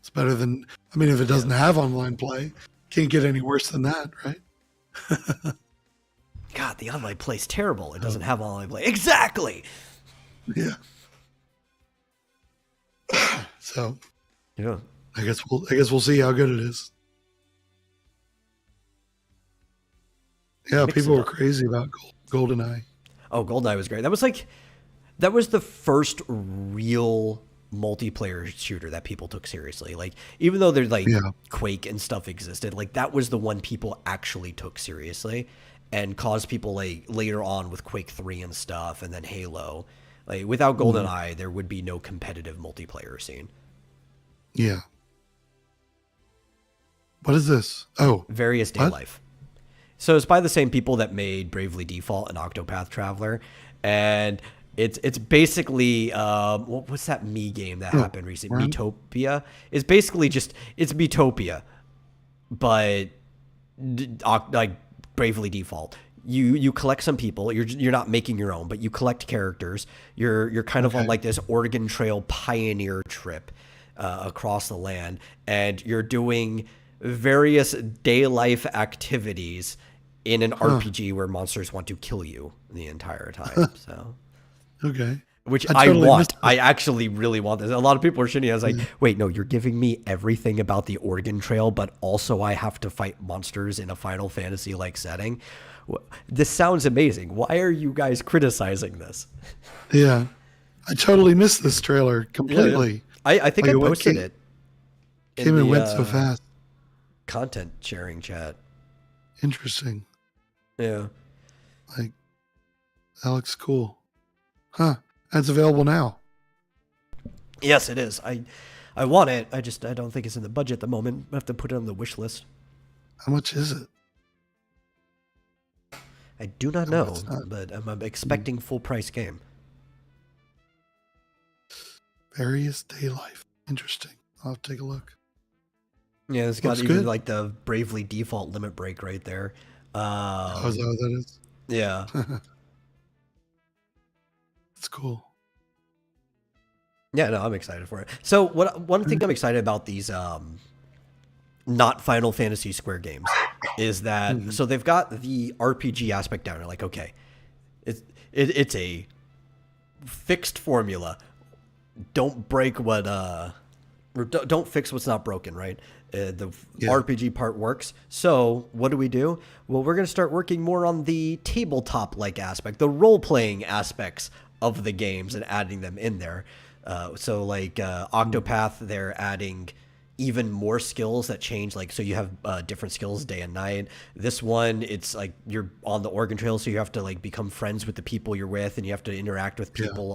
It's better than... I mean, if it doesn't have online play, can't get any worse than that, right? God, the online play's terrible. It doesn't have online play. Exactly. Yeah. So, yeah, I guess we'll see how good it is. Yeah, people were crazy about GoldenEye. Oh, GoldenEye was great. That was the first real multiplayer shooter that people took seriously. Like, even though there's Quake and stuff existed, like that was the one people actually took seriously and caused people like later on with Quake 3 and stuff and then Halo. Like without GoldenEye, there would be no competitive multiplayer scene. Yeah. What is this? Oh. Various Day Life. So it's by the same people that made Bravely Default and Octopath Traveler. And it's basically what's that Me game that happened recently? Right. Miitopia. It's basically it's Miitopia, but like Bravely Default. You collect some people. You're not making your own, but you collect characters. You're kind of on like this Oregon Trail pioneer trip across the land, and you're doing various day life activities in an RPG where monsters want to kill you the entire time. So. Okay. Which I want. I actually really want this. A lot of people are shitting. I was like, wait, no, you're giving me everything about the Oregon Trail, but also I have to fight monsters in a Final Fantasy-like setting. This sounds amazing. Why are you guys criticizing this? Yeah. I totally missed this trailer completely. Yeah. I think I posted it. Came and went so fast. Content sharing chat. Interesting. Yeah. Like, that looks cool. Huh. That's available now. Yes, it is. I want it. I don't think it's in the budget at the moment. I have to put it on the wish list. How much is it? I do not know, but I'm expecting full price game. Various Day Life. Interesting. I'll have to take a look. Yeah, it's got even like the Bravely Default limit break right there. Is that what that is? Yeah. That's cool. Yeah, no, I'm excited for it. So one thing I'm excited about these not Final Fantasy Square games is that so they've got the RPG aspect down. They're like, okay, it's a fixed formula. Don't break what or don't fix what's not broken, right? The RPG part works. So what do? Well, we're going to start working more on the tabletop-like aspect, the role-playing aspects of the games and adding them in there. So like Octopath, they're adding even more skills that change. Like, so you have different skills day and night. This one, it's like you're on the Oregon Trail, so you have to like become friends with the people you're with, and you have to interact with people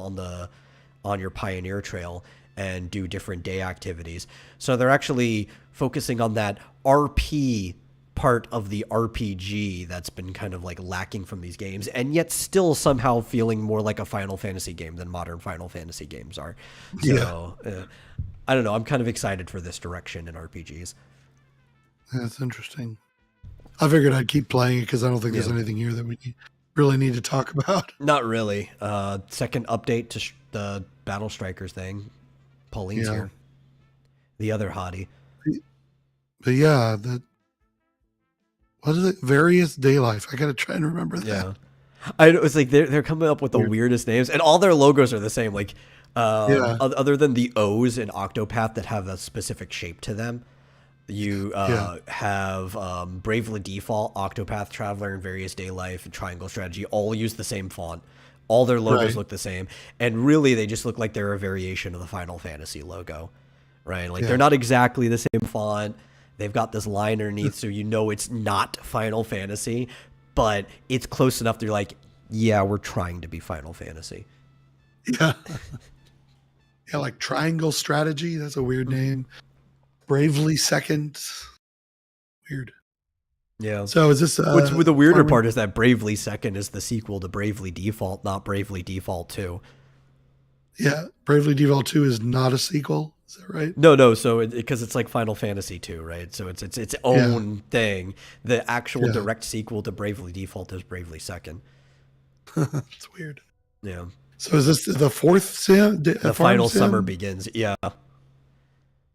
on your Pioneer Trail and do different day activities. So they're actually focusing on that RP part of the RPG that's been kind of like lacking from these games, and yet still somehow feeling more like a Final Fantasy game than modern Final Fantasy games are. So I don't know. I'm kind of excited for this direction in RPGs. That's interesting. I figured I'd keep playing it because I don't think there's anything here that we really need to talk about. Not really. Second update to the Battle Strikers thing. Pauline's here. The other hottie. But yeah, what is it? Various Day Life. I gotta try and remember that. Yeah, I know, it's like they're coming up with the weirdest names, and all their logos are the same. Like, other than the O's in Octopath that have a specific shape to them, You Yeah. have Bravely Default, Octopath Traveler, and Various Day Life, and Triangle Strategy all use the same font. All their logos Right. look the same, and really they just look like they're a variation of the Final Fantasy logo, right? Like they're Yeah. not exactly the same font. They've got this line underneath, so you know it's not Final Fantasy, but it's close enough. They're like, yeah, we're trying to be Final Fantasy. Yeah. Yeah, like Triangle Strategy. That's a weird name. Bravely Second. Weird. Yeah. So is this Which with the weirder farming? part is that Bravely Second is the sequel to Bravely Default, not Bravely Default 2. Yeah, Bravely Default 2 is not a sequel. Is that right? No. So because it's like Final Fantasy 2, right? So it's its own thing. The actual Yeah. direct sequel to Bravely Default is Bravely Second. It's weird. Yeah. So is this the fourth sim? The final summer begins. Yeah.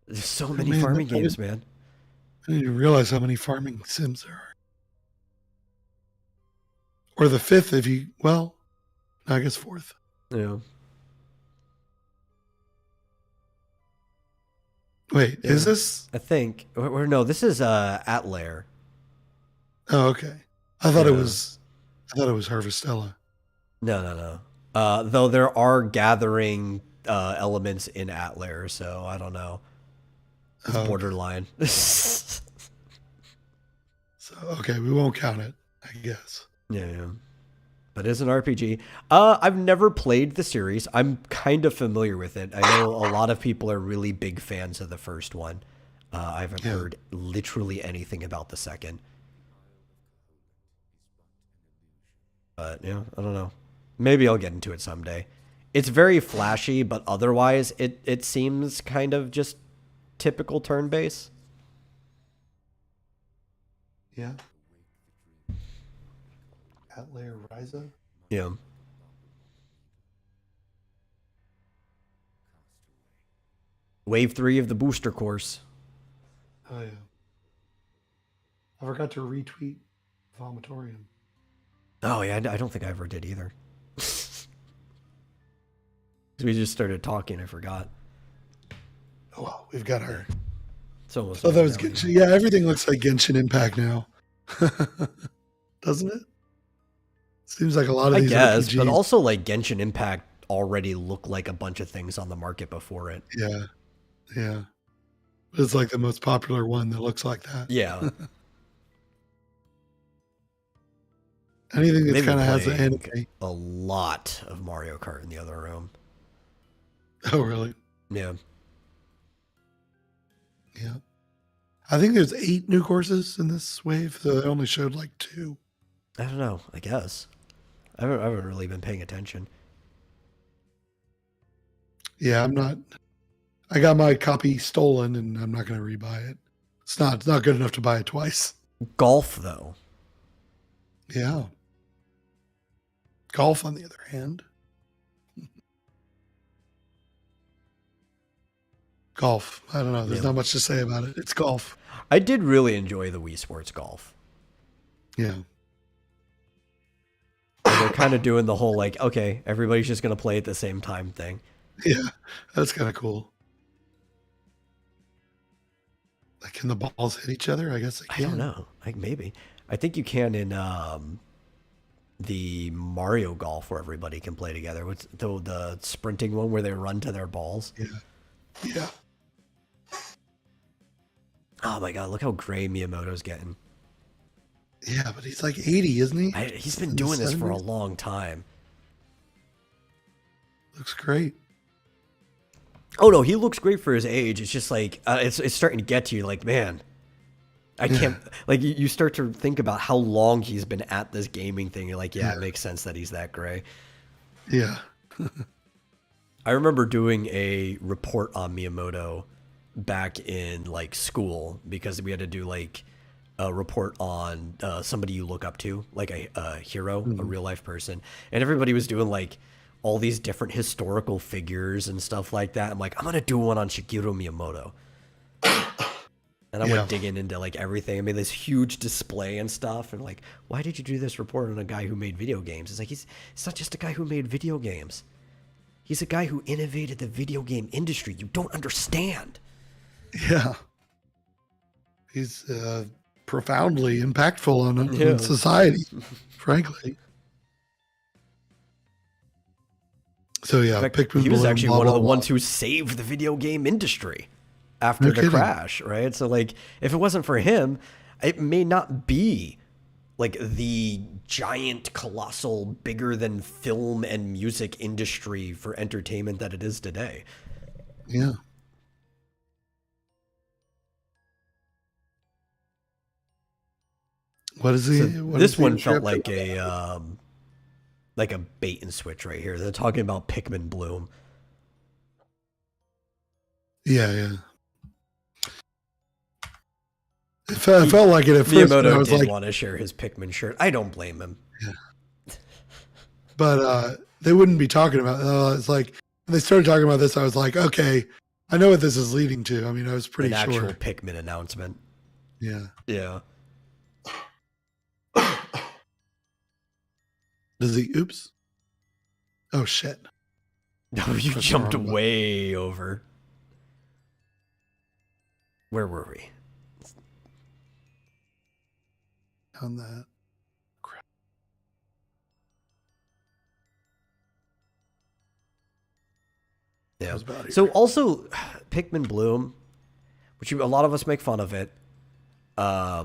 There's so many man, farming I games, didn't- man. I didn't even realize how many farming sims there are. Or the fifth, if you, well, I guess fourth. Yeah. Wait, is this? I think or no, this is Atlair. Oh, okay. I thought it Yeah. was. I thought it was Harvestella. No. Though there are gathering elements in Atlair, so I don't know. It's Oh, okay. borderline. So okay, we won't count it, I guess. Yeah. But it's an RPG. I've never played the series. I'm kind of familiar with it. I know a lot of people are really big fans of the first one. I haven't Yeah. heard literally anything about the second. But yeah, I don't know. Maybe I'll get into it someday. It's very flashy, but otherwise it seems kind of just typical turn-based. Yeah. Atlair Ryza. Yeah. Wave 3 of the booster course. Oh yeah. I forgot to retweet Vomitorium. Oh yeah, I don't think I ever did either. We just started talking, I forgot. Oh well, we've got our. It's almost Oh, that over was now, Genshin. Yeah, everything looks like Genshin Impact now. Doesn't it? Seems like a lot of I these guess, RPGs. but also like Genshin Impact already looked like a bunch of things on the market before it. Yeah, yeah. It's like the most popular one that looks like that. Yeah. Anything that They've kind been of has the playing anime. a lot of Mario Kart in the other room. Oh, really? Yeah. Yeah. I think there's 8 new courses in this wave, so they only showed like 2. I don't know, I guess. I haven't really been paying attention. Yeah, I'm not. I got my copy stolen, and I'm not going to rebuy it. It's not good enough to buy it twice. Golf, though. Yeah. Golf, on the other hand. Golf. I don't know. There's Yeah. not much to say about it. It's golf. I did really enjoy the Wii Sports Golf. Yeah. And they're kind of doing the whole like, okay, everybody's just gonna play at the same time thing. Yeah. That's kind of cool. Like, can the balls hit each other? I guess they I can. don't know. Like maybe. I think you can in the Mario Golf where everybody can play together. What's the sprinting one where they run to their balls? Yeah. Yeah. Oh my god, look how gray Miyamoto's getting. Yeah, but he's like 80, isn't he? He's been In the doing this for a 70s? long time. Looks great. Oh no, he looks great for his age. It's just like it's starting to get to you. Like, man, I can't. Like, you start to think about how long he's been at this gaming thing. You're like, yeah, it makes sense that he's that gray. Yeah. I remember doing a report on Miyamoto back in like school because we had to do like a report on somebody you look up to, like a hero, a real life person, and everybody was doing like all these different historical figures and stuff like that. I'm like, I'm gonna do one on Shigeru Miyamoto. And I Yeah. went digging into like everything. I made this huge display and stuff. And like, why did you do this report on a guy who made video games? It's like, it's not just a guy who made video games. He's a guy who innovated the video game industry. You don't understand. Yeah. He's profoundly impactful on society, frankly. So yeah, In fact, Pikmin he was Bloom, actually blah, one of blah, the blah. ones who saved the video game industry after No the kidding. crash, right? So like, if it wasn't for him, it may not be like the giant, colossal, bigger than film and music industry for entertainment that it is today. Yeah. What is he? So What this is he one felt interrupting? like a bait and switch right here. They're talking about Pikmin Bloom. Yeah, yeah. It felt like it at first. But I Miyamoto was did like, want to share his Pikmin shirt. I don't blame him. but they wouldn't be talking about. It's like when they started talking about this. I was like, okay, I know what this is leading to. I mean, I was pretty An actual sure. Pikmin announcement. Yeah. Yeah. Does he? Oops. Oh shit. No, you Press jumped the wrong button. way over. Where were we? On that. Crap. Yeah. was about here. So also, Pikmin Bloom, which a lot of us make fun of it. I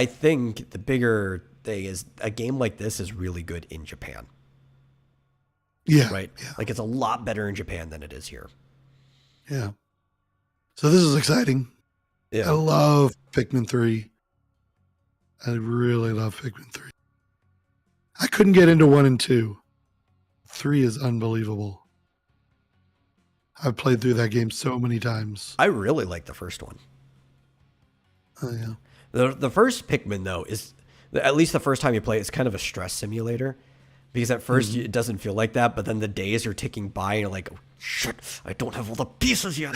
think the bigger thing is a game like this is really good in Japan, Yeah. right? Yeah. Like it's a lot better in Japan than it is here. Yeah. So this is exciting. I Yeah. love Pikmin 3. I really love Pikmin 3. I couldn't get into 1 and 2. 3 is unbelievable. I've played through that game so many times. I really like the first one. Oh, yeah. The first Pikmin, though, is, at least the first time you play it, it's kind of a stress simulator. Because at first it doesn't feel like that, but then the days are ticking by and you're like, oh, shit, I don't have all the pieces yet.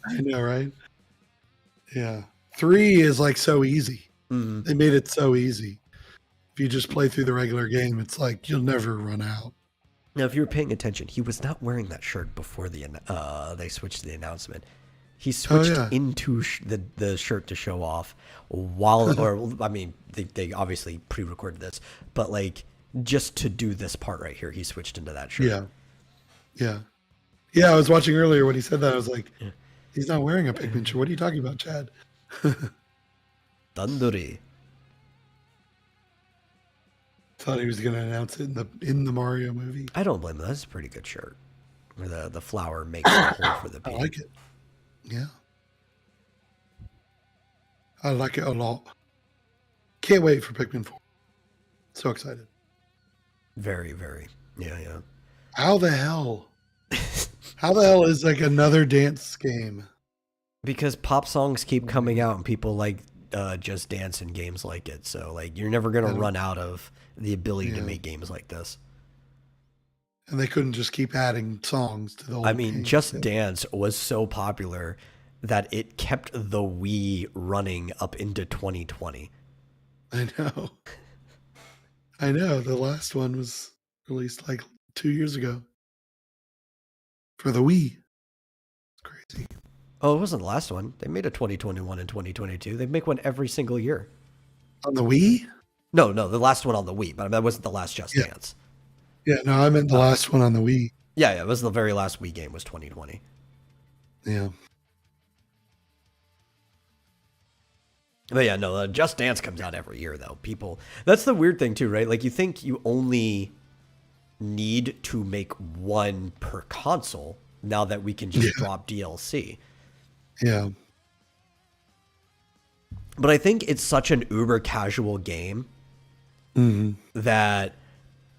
I know, right? Yeah. 3 is like so easy. They made it so easy. If you just play through the regular game, it's like you'll never run out. Now, if you were paying attention, he was not wearing that shirt before they switched the announcement. He switched into the shirt to show off while, or I mean, they obviously pre-recorded this, but like just to do this part right here, he switched into that shirt. Yeah. Yeah. Yeah, I was watching earlier when he said that. I was like, he's not wearing a Pikmin shirt. What are you talking about, Chad? Dandori. Thought he was going to announce it in the Mario movie. I don't blame him. That's a pretty good shirt. Where the flower makes the hole for the I bee. like it. Yeah. I like it a lot. Can't wait for Pikmin 4. So excited. Very, very. Yeah, yeah. How the hell? How the hell is like another dance game? Because pop songs keep coming out and people like Just Dance in games like it. So like you're never gonna run out of the ability to make games like this. And they couldn't just keep adding songs to the whole I mean, game. Just Dance was so popular that it kept the Wii running up into 2020. I know. I know. The last one was released like 2 years ago. For the Wii. It's crazy. Oh, it wasn't the last one. They made a 2021 and 2022. They make one every single year. On the Wii? No, the last one on the Wii, but that wasn't the last Just Dance. Yeah, no, I meant the last one on the Wii. Yeah, it was the very last Wii game was 2020. Yeah. But yeah, no, Just Dance comes out every year, though. People, that's the weird thing, too, right? Like, you think you only need to make one per console now that we can just drop DLC. Yeah. But I think it's such an uber casual game that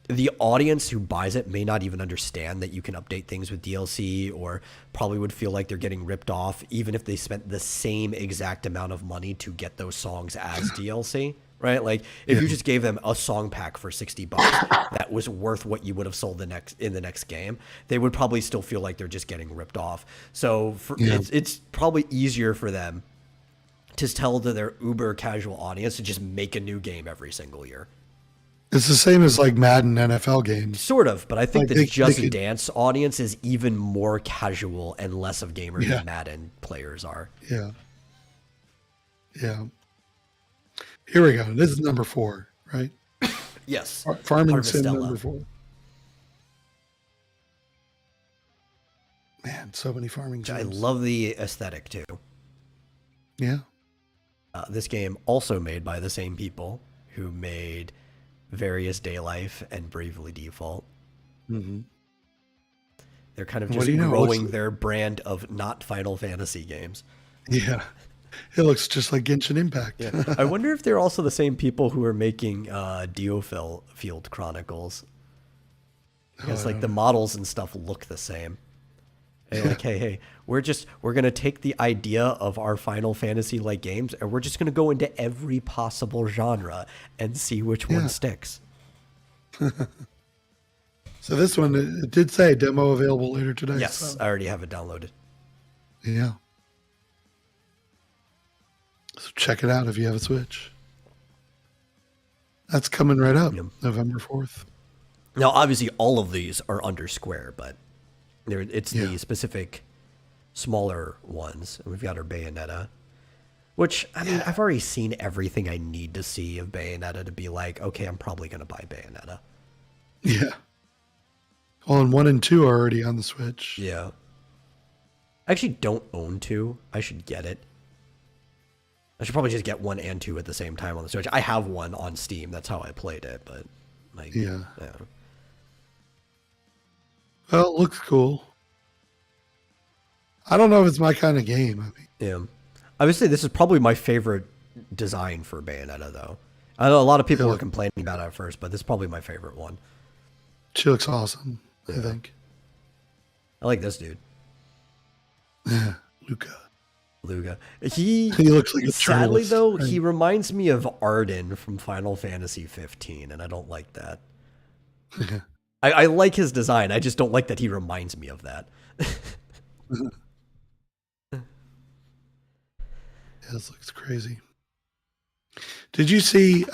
the audience who buys it may not even understand that you can update things with DLC, or probably would feel like they're getting ripped off even if they spent the same exact amount of money to get those songs as DLC, right? Like if you just gave them a song pack for $60 that was worth what you would have sold in the next game, they would probably still feel like they're just getting ripped off. So it's probably easier for them to tell to their uber casual audience to just make a new game every single year. It's the same as like Madden NFL games. Sort of, but I think Like the they Just could- Dance audience is even more casual and less of gamers Yeah. than Madden players are. Yeah. Yeah. Here we go. This is number 4, right? Yes. Farming Sim Harvestella. number 4. Man, so many farming sims. I love the aesthetic too. Yeah. This game also made by the same people who made Various Day Life and Bravely Default. Mm-hmm. They're kind of What just do you know? growing their brand of not Final Fantasy games. Yeah. It looks just like Genshin Impact. Yeah. I wonder if they're also the same people who are making Field Chronicles. Because like the models and stuff look the same. And like, hey, we're gonna take the idea of our Final Fantasy like games and we're just gonna go into every possible genre and see which one sticks. So this one, it did say demo available later today. Yes, So. I already have it downloaded. Yeah. So check it out if you have a Switch. That's coming right up, November 4th. Now, obviously, all of these are under Square, but it's the specific smaller ones. We've got our Bayonetta, which, I mean, I've already seen everything I need to see of Bayonetta to be like, okay, I'm probably going to buy Bayonetta. Yeah. Well, and 1 and 2 are already on the Switch. Yeah. I actually don't own 2. I should get it. I should probably just get 1 and 2 at the same time on the Switch. I have 1 on Steam. That's how I played it, but like, yeah. Well, it looks cool. I don't know if it's my kind of game. I mean, yeah. I would say this is probably my favorite design for Bayonetta, though. I know a lot of people were complaining about it at first, but this is probably my favorite one. She looks awesome, I think. I like this dude. Yeah, Luca. He looks like a sadly, journalist, though, right? he reminds me of Arden from Final Fantasy 15, and I don't like that. I like his design. I just don't like that he reminds me of that. Yeah, this looks crazy. Did you see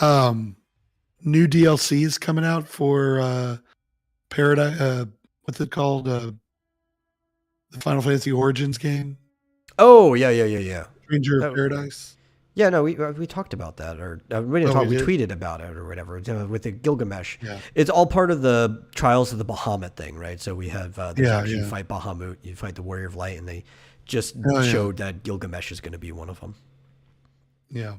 new DLCs coming out for Paradise? What's it called? The Final Fantasy Origins game? Oh, yeah. Stranger of Paradise? Yeah, no, we talked about that, or we didn't talk. We did? tweeted about it or whatever with the Gilgamesh. Yeah. It's all part of the Trials of the Bahamut thing, right? So we have you fight Bahamut, you fight the Warrior of Light, and they just showed that Gilgamesh is going to be one of them. Yeah.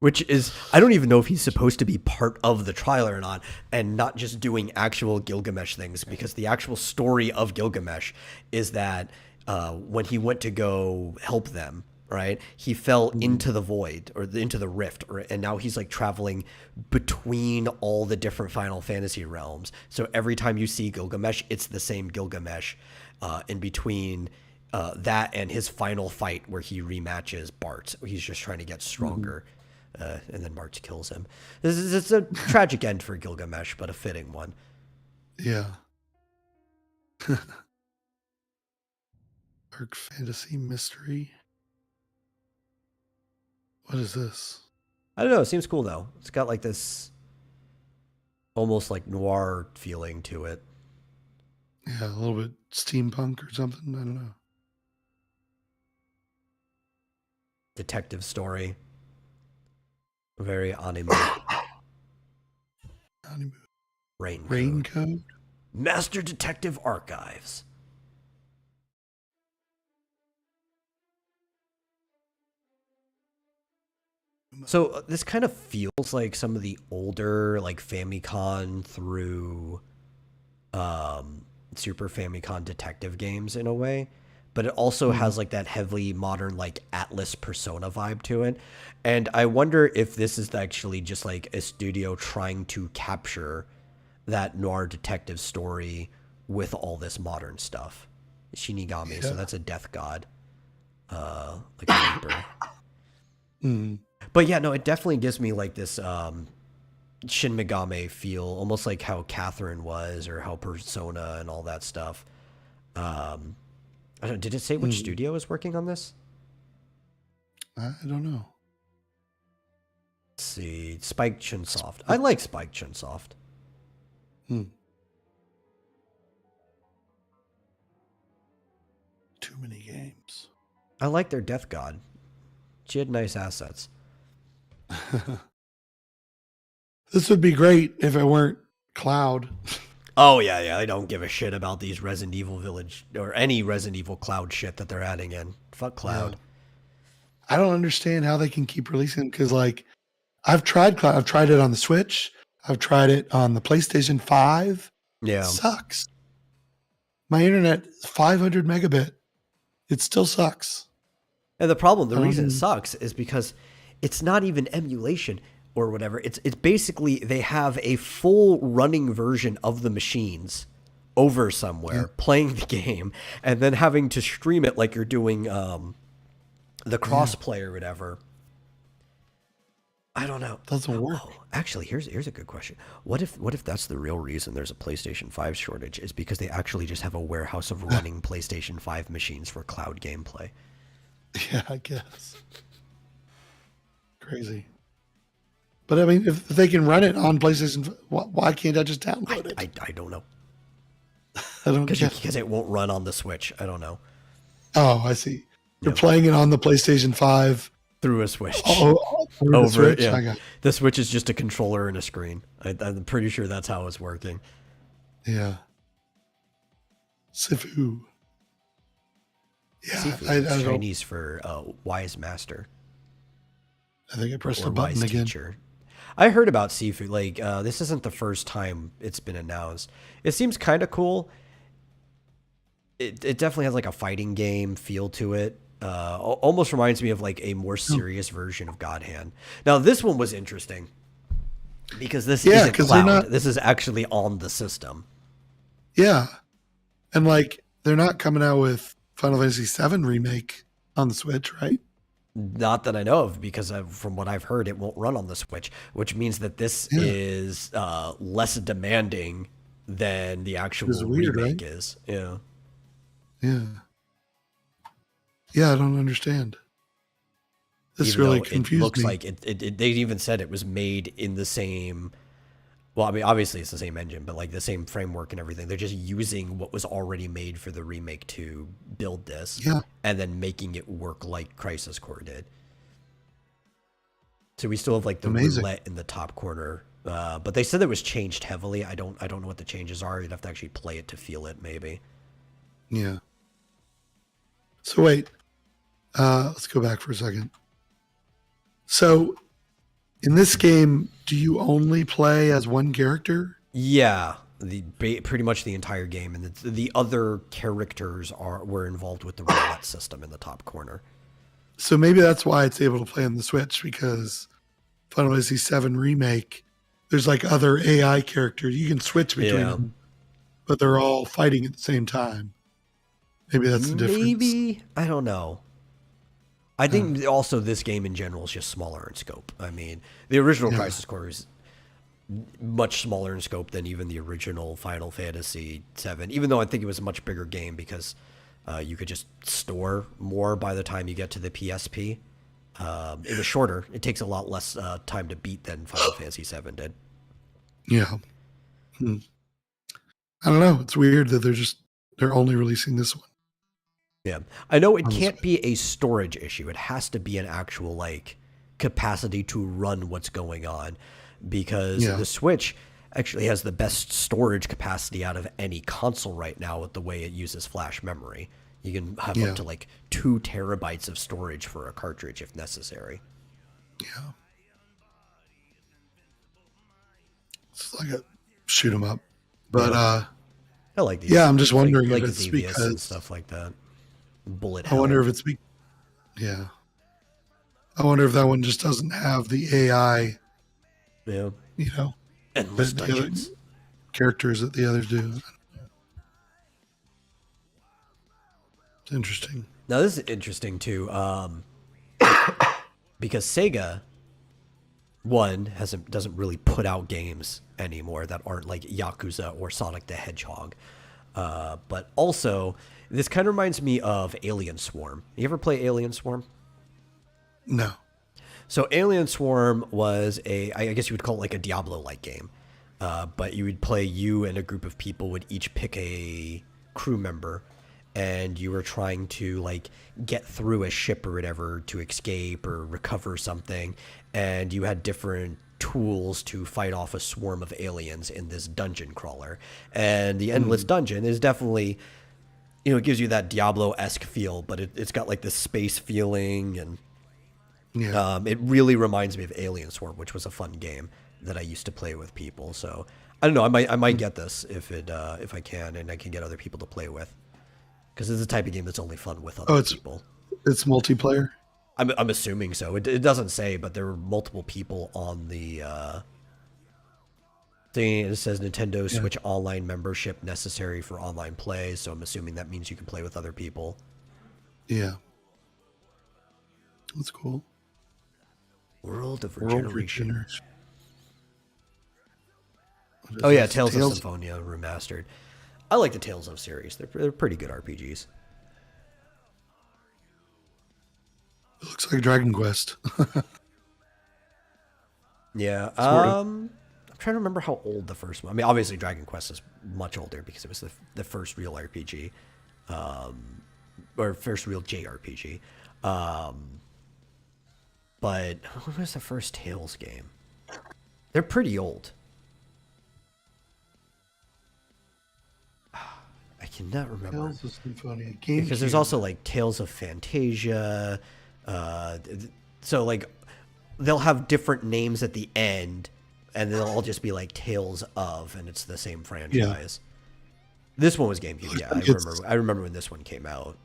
Which is, I don't even know if he's supposed to be part of the trial or not, and not just doing actual Gilgamesh things, because the actual story of Gilgamesh is that when he went to go help them, right, he fell into the void, or into the rift, and now he's like traveling between all the different Final Fantasy realms. So every time you see Gilgamesh, it's the same Gilgamesh in between that and his final fight where he rematches Bart. He's just trying to get stronger. And then March kills him. It's a tragic end for Gilgamesh, but a fitting one. Yeah. Dark fantasy mystery. What is this? I don't know. It seems cool though. It's got like this almost like noir feeling to it. Yeah, a little bit steampunk or something. I don't know. Detective story. Very anime. Raincoat? Master Detective Archives. So this kind of feels like some of the older like Famicom through Super Famicom detective games in a way. But it also has like that heavily modern like Atlas Persona vibe to it. And I wonder if this is actually just like a studio trying to capture that noir detective story with all this modern stuff. Shinigami, so that's a death god. Like a reaper. But yeah, no, it definitely gives me like this Shin Megami feel, almost like how Catherine was or how Persona and all that stuff. I don't, did it say which studio is working on this? I don't know. Let's see. Spike Chunsoft. I like Spike Chunsoft. Too many games. I like their Death God. She had nice assets. This would be great if it weren't Cloud. Oh, yeah. I don't give a shit about these Resident Evil Village or any Resident Evil Cloud shit that they're adding in. Fuck Cloud. Yeah. I don't understand how they can keep releasing because, like, I've tried Cloud. I've tried it on the Switch. I've tried it on the PlayStation 5. Yeah. It sucks. My internet is 500 megabit. It still sucks. And the reason it sucks is because it's not even emulation or whatever. It's basically they have a full running version of the machines over somewhere playing the game and then having to stream it like you're doing the crossplay or whatever. I don't know. Doesn't work. Oh, actually, here's a good question. What if that's the real reason there's a PlayStation 5 shortage is because they actually just have a warehouse of running PlayStation 5 machines for cloud gameplay? Yeah, I guess. Crazy. But I mean, if they can run it on PlayStation, why can't I just download it? I don't know. I don't get it. Because it won't run on the Switch. I don't know. Oh, I see. You're playing it on the PlayStation 5 through a Switch. Through the Switch? Yeah. The Switch is just a controller and a screen. I'm pretty sure that's how it's working. Yeah. Sifu. Yeah, Sifu I is don't. Chinese for wise master. I think I pressed Or a button wise again. teacher. I heard about Sifu. Like, this isn't the first time it's been announced. It seems kind of cool. It definitely has like a fighting game feel to it. Almost reminds me of like a more serious version of God Hand. Now, this one was interesting because this isn't cloud. This is actually on the system. Yeah. And like, they're not coming out with Final Fantasy VII Remake on the Switch, right? Not that I know of, because from what I've heard, it won't run on the Switch, which means that this is less demanding than the actual remake is. Yeah. Yeah. Yeah, I don't understand. This Even really though confused it looks me. like it. They even said it was made in the same. Well, I mean, obviously it's the same engine, but like the same framework and everything. They're just using what was already made for the remake to build this, and then making it work like Crisis Core did. So we still have like the roulette in the top corner, but they said it was changed heavily. I don't know what the changes are. You'd have to actually play it to feel it, maybe. Yeah. So wait, let's go back for a second. So in this game, do you only play as one character? Yeah, pretty much the entire game, and the other characters were involved with the roulette system in the top corner. So maybe that's why it's able to play on the Switch, because Final Fantasy VII Remake, there's like other AI characters. You can switch between them, but they're all fighting at the same time. Maybe that's the difference. Maybe. I don't know. I think also this game in general is just smaller in scope. I mean, the original Crisis Core is much smaller in scope than even the original Final Fantasy VII, even though I think it was a much bigger game because you could just store more by the time you get to the PSP. It was shorter. It takes a lot less time to beat than Final Fantasy VII did. Yeah. I don't know. It's weird that they're only releasing this one. Yeah. I know it can't be a storage issue. It has to be an actual like capacity to run what's going on, because the Switch actually has the best storage capacity out of any console right now with the way it uses flash memory. You can have up to like 2 terabytes of storage for a cartridge if necessary. Yeah. It's like a shoot 'em up. But I like these. Yeah, I'm just wondering like if it's Xevious because and stuff like that. Bullet I hell. wonder if it's yeah. I wonder if that one just doesn't have the AI, Yeah. you know, Endless the other dungeons. characters that the others do. It's interesting. Now this is interesting too, because Sega doesn't really put out games anymore that aren't like Yakuza or Sonic the Hedgehog. But also, this kind of reminds me of Alien Swarm. You ever play Alien Swarm? No. So Alien Swarm was I guess you would call it like a Diablo-like game. But you would play, you and a group of people would each pick a crew member, and you were trying to like get through a ship or whatever to escape or recover something, and you had different tools to fight off a swarm of aliens in this dungeon crawler. And the endless dungeon is definitely, it gives you that Diablo-esque feel, but it's got like this space feeling, and it really reminds me of Alien Swarm, which was a fun game that I used to play with people. So I don't know, I might get this if I can, and I can get other people to play with, because it's the type of game that's only fun with other people. It's multiplayer. I'm assuming so. It doesn't say, but there were multiple people on the thing. It says Nintendo Switch Online membership necessary for online play, so I'm assuming that means you can play with other people. Yeah. That's cool. World of Regeneration. Regeneration. Oh yeah, Tales of Symphonia remastered. I like the Tales of series. They're pretty good RPGs. It looks like Dragon Quest. Yeah. I'm trying to remember how old the first one. I mean, obviously Dragon Quest is much older because it was the first real RPG, or first real JRPG. But when was the first Tales game? They're pretty old. I cannot remember. Tales of Symphonia. Because there's also like Tales of Fantasia. So like they'll have different names at the end, and they'll all just be like Tales of, and it's the same franchise. This one was GameCube. Yeah, I remember when this one came out.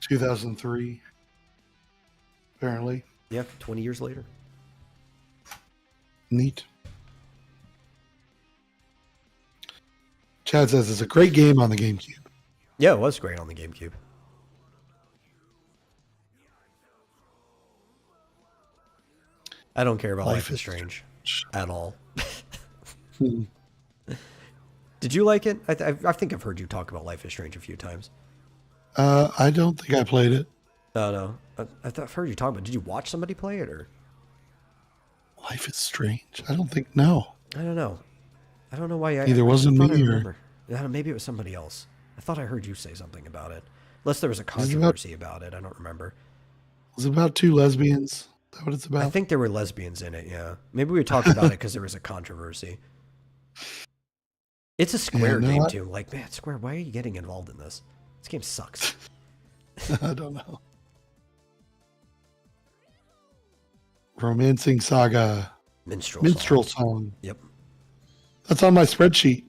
2003. Apparently. Yeah, 20 years later. Neat. Chad says it's a great game on the GameCube. Yeah, it was great on the GameCube. I don't care about Life is Strange at all. Did you like it? I think I've heard you talk about Life is Strange a few times. I don't think I played it. No. I've heard you talk about it. Did you watch somebody play it, or? Life is Strange. I don't think, no. I don't know. I don't know why. Either wasn't me or... Maybe it was somebody else. I thought I heard you say something about it. Unless there was a controversy about it. I don't remember. Was it about two lesbians? Is that what it's about? I think there were lesbians in it, yeah. Maybe we talked about it because there was a controversy. It's a Square game, too. Like, man, Square, why are you getting involved in this? This game sucks. I don't know. Romancing Saga. Minstrel Song. Yep. That's on my spreadsheet.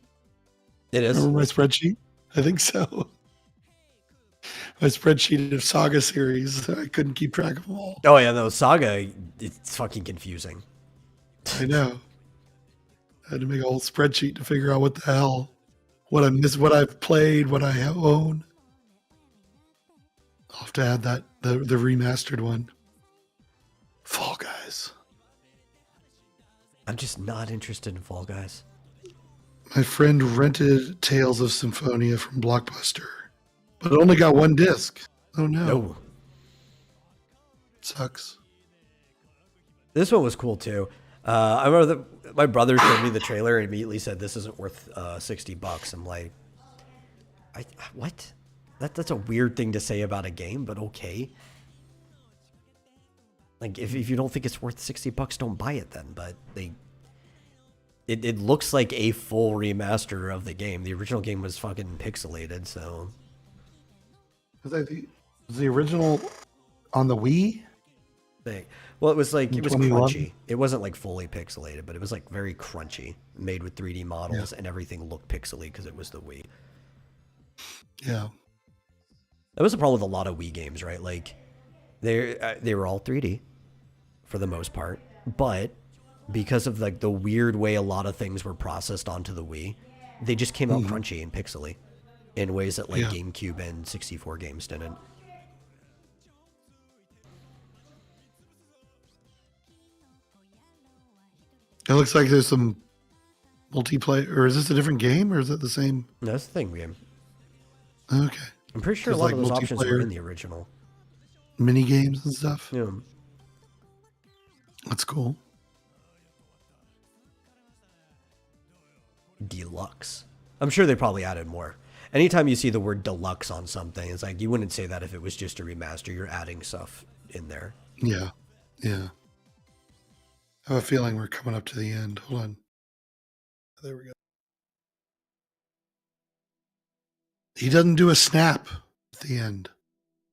It is. Remember my spreadsheet? I think so. My spreadsheet of Saga series. I couldn't keep track of them all. Oh, yeah, no, Saga, it's fucking confusing. I know. I had to make a whole spreadsheet to figure out what the hell, what I missed, what I've played, what I own. I'll have to add that, the remastered one. Fall Guys. I'm just not interested in Fall Guys. My friend rented Tales of Symphonia from Blockbuster, but it only got one disc. Oh no. Sucks. This one was cool too. I remember that my brother showed me the trailer and immediately said, "This isn't worth $60." I'm like, what? That's a weird thing to say about a game, but okay. Like, if you don't think it's worth $60, don't buy it then. But it looks like a full remaster of the game. The original game was fucking pixelated, so. Was the original on the Wii? Well, it was like, it was 2011? crunchy. It wasn't like fully pixelated, but it was like very crunchy, made with 3D models, and everything looked pixely because it was the Wii. Yeah. That was the problem with a lot of Wii games, right? Like, they were all 3D for the most part, but because of like the weird way a lot of things were processed onto the Wii, they just came out crunchy and pixely in ways that like GameCube and 64 games didn't. It looks like there's some multiplayer, or is this a different game, or is it the same? No, that's the thing game. Okay. I'm pretty sure a lot of those options were in the original. Mini games and stuff. Yeah. That's cool. Deluxe. I'm sure they probably added more. anytime you see the word deluxe on something, it's like you wouldn't say that if it was just a remaster. You're adding stuff in there. Yeah. Yeah. I have a feeling we're coming up to the end. Hold on. There we go. He doesn't do a snap at the end.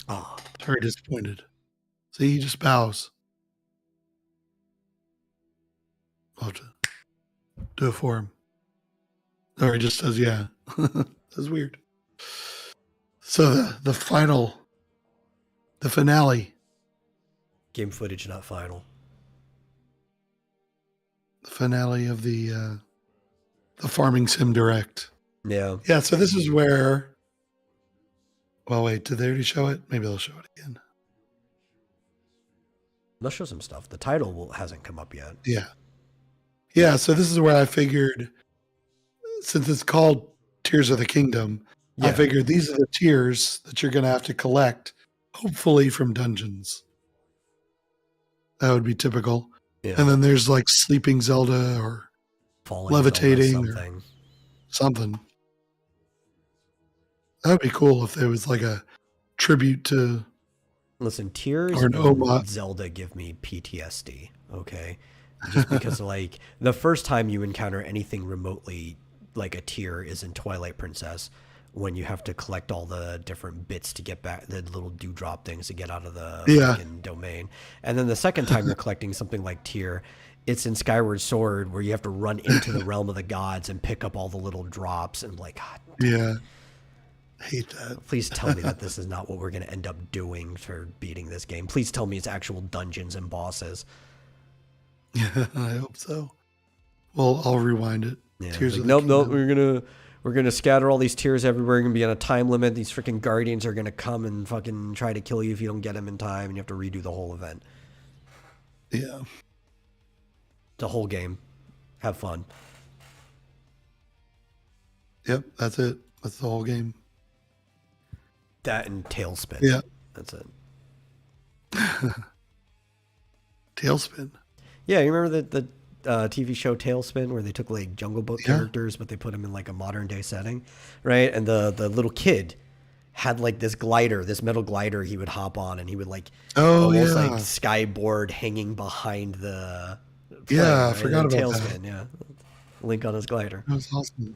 Oh, Very disappointed. See, he just bows. I'll have to do it for him. Or he just says, yeah. That's weird. So the finale. game footage, not final. The finale of the Farming Sim Direct. Yeah. Yeah, so this is where... Well, wait, did they already show it? Maybe they'll show it again. Let's show some stuff. The title hasn't come up yet. Yeah. Yeah, so this is where I figured, since it's called Tears of the Kingdom, I figured these are the tears that you're going to have to collect, hopefully from dungeons. That would be typical. Yeah. And then there's like Sleeping Zelda or Falling Levitating Zelda, or something. That would be cool if there was like a tribute to... Listen, Tears or an and Oma. Zelda give me PTSD, okay? Just because, like, the first time you encounter anything remotely like a tear is in Twilight Princess, when you have to collect all the different bits to get back, the little dewdrop things to get out of the fucking domain. And then the second time you're collecting something like tear, it's in Skyward Sword, where you have to run into the realm of the gods and pick up all the little drops, and like, God, yeah. Hate that. Please tell me that this is not what we're going to end up doing for beating this game. Please tell me it's actual dungeons and bosses. Yeah, I hope so. Well, I'll rewind it. Yeah, Tears like, of the nope, Kingdom. we're gonna scatter all these tears everywhere. We're gonna be on a time limit. These freaking guardians are gonna come and fucking try to kill you if you don't get them in time, and you have to redo the whole event. Yeah. The whole game. Have fun. Yep, that's it. That's the whole game. That and Tailspin. Yeah. That's it. Tailspin. Yeah, you remember the TV show Tailspin, where they took like Jungle Book characters, but they put them in like a modern day setting, right? And the little kid had like this glider, this metal glider he would hop on, and he would like almost like skyboard hanging behind the plane, I right? forgot about Tailspin, that. yeah. Link on his glider. That was awesome.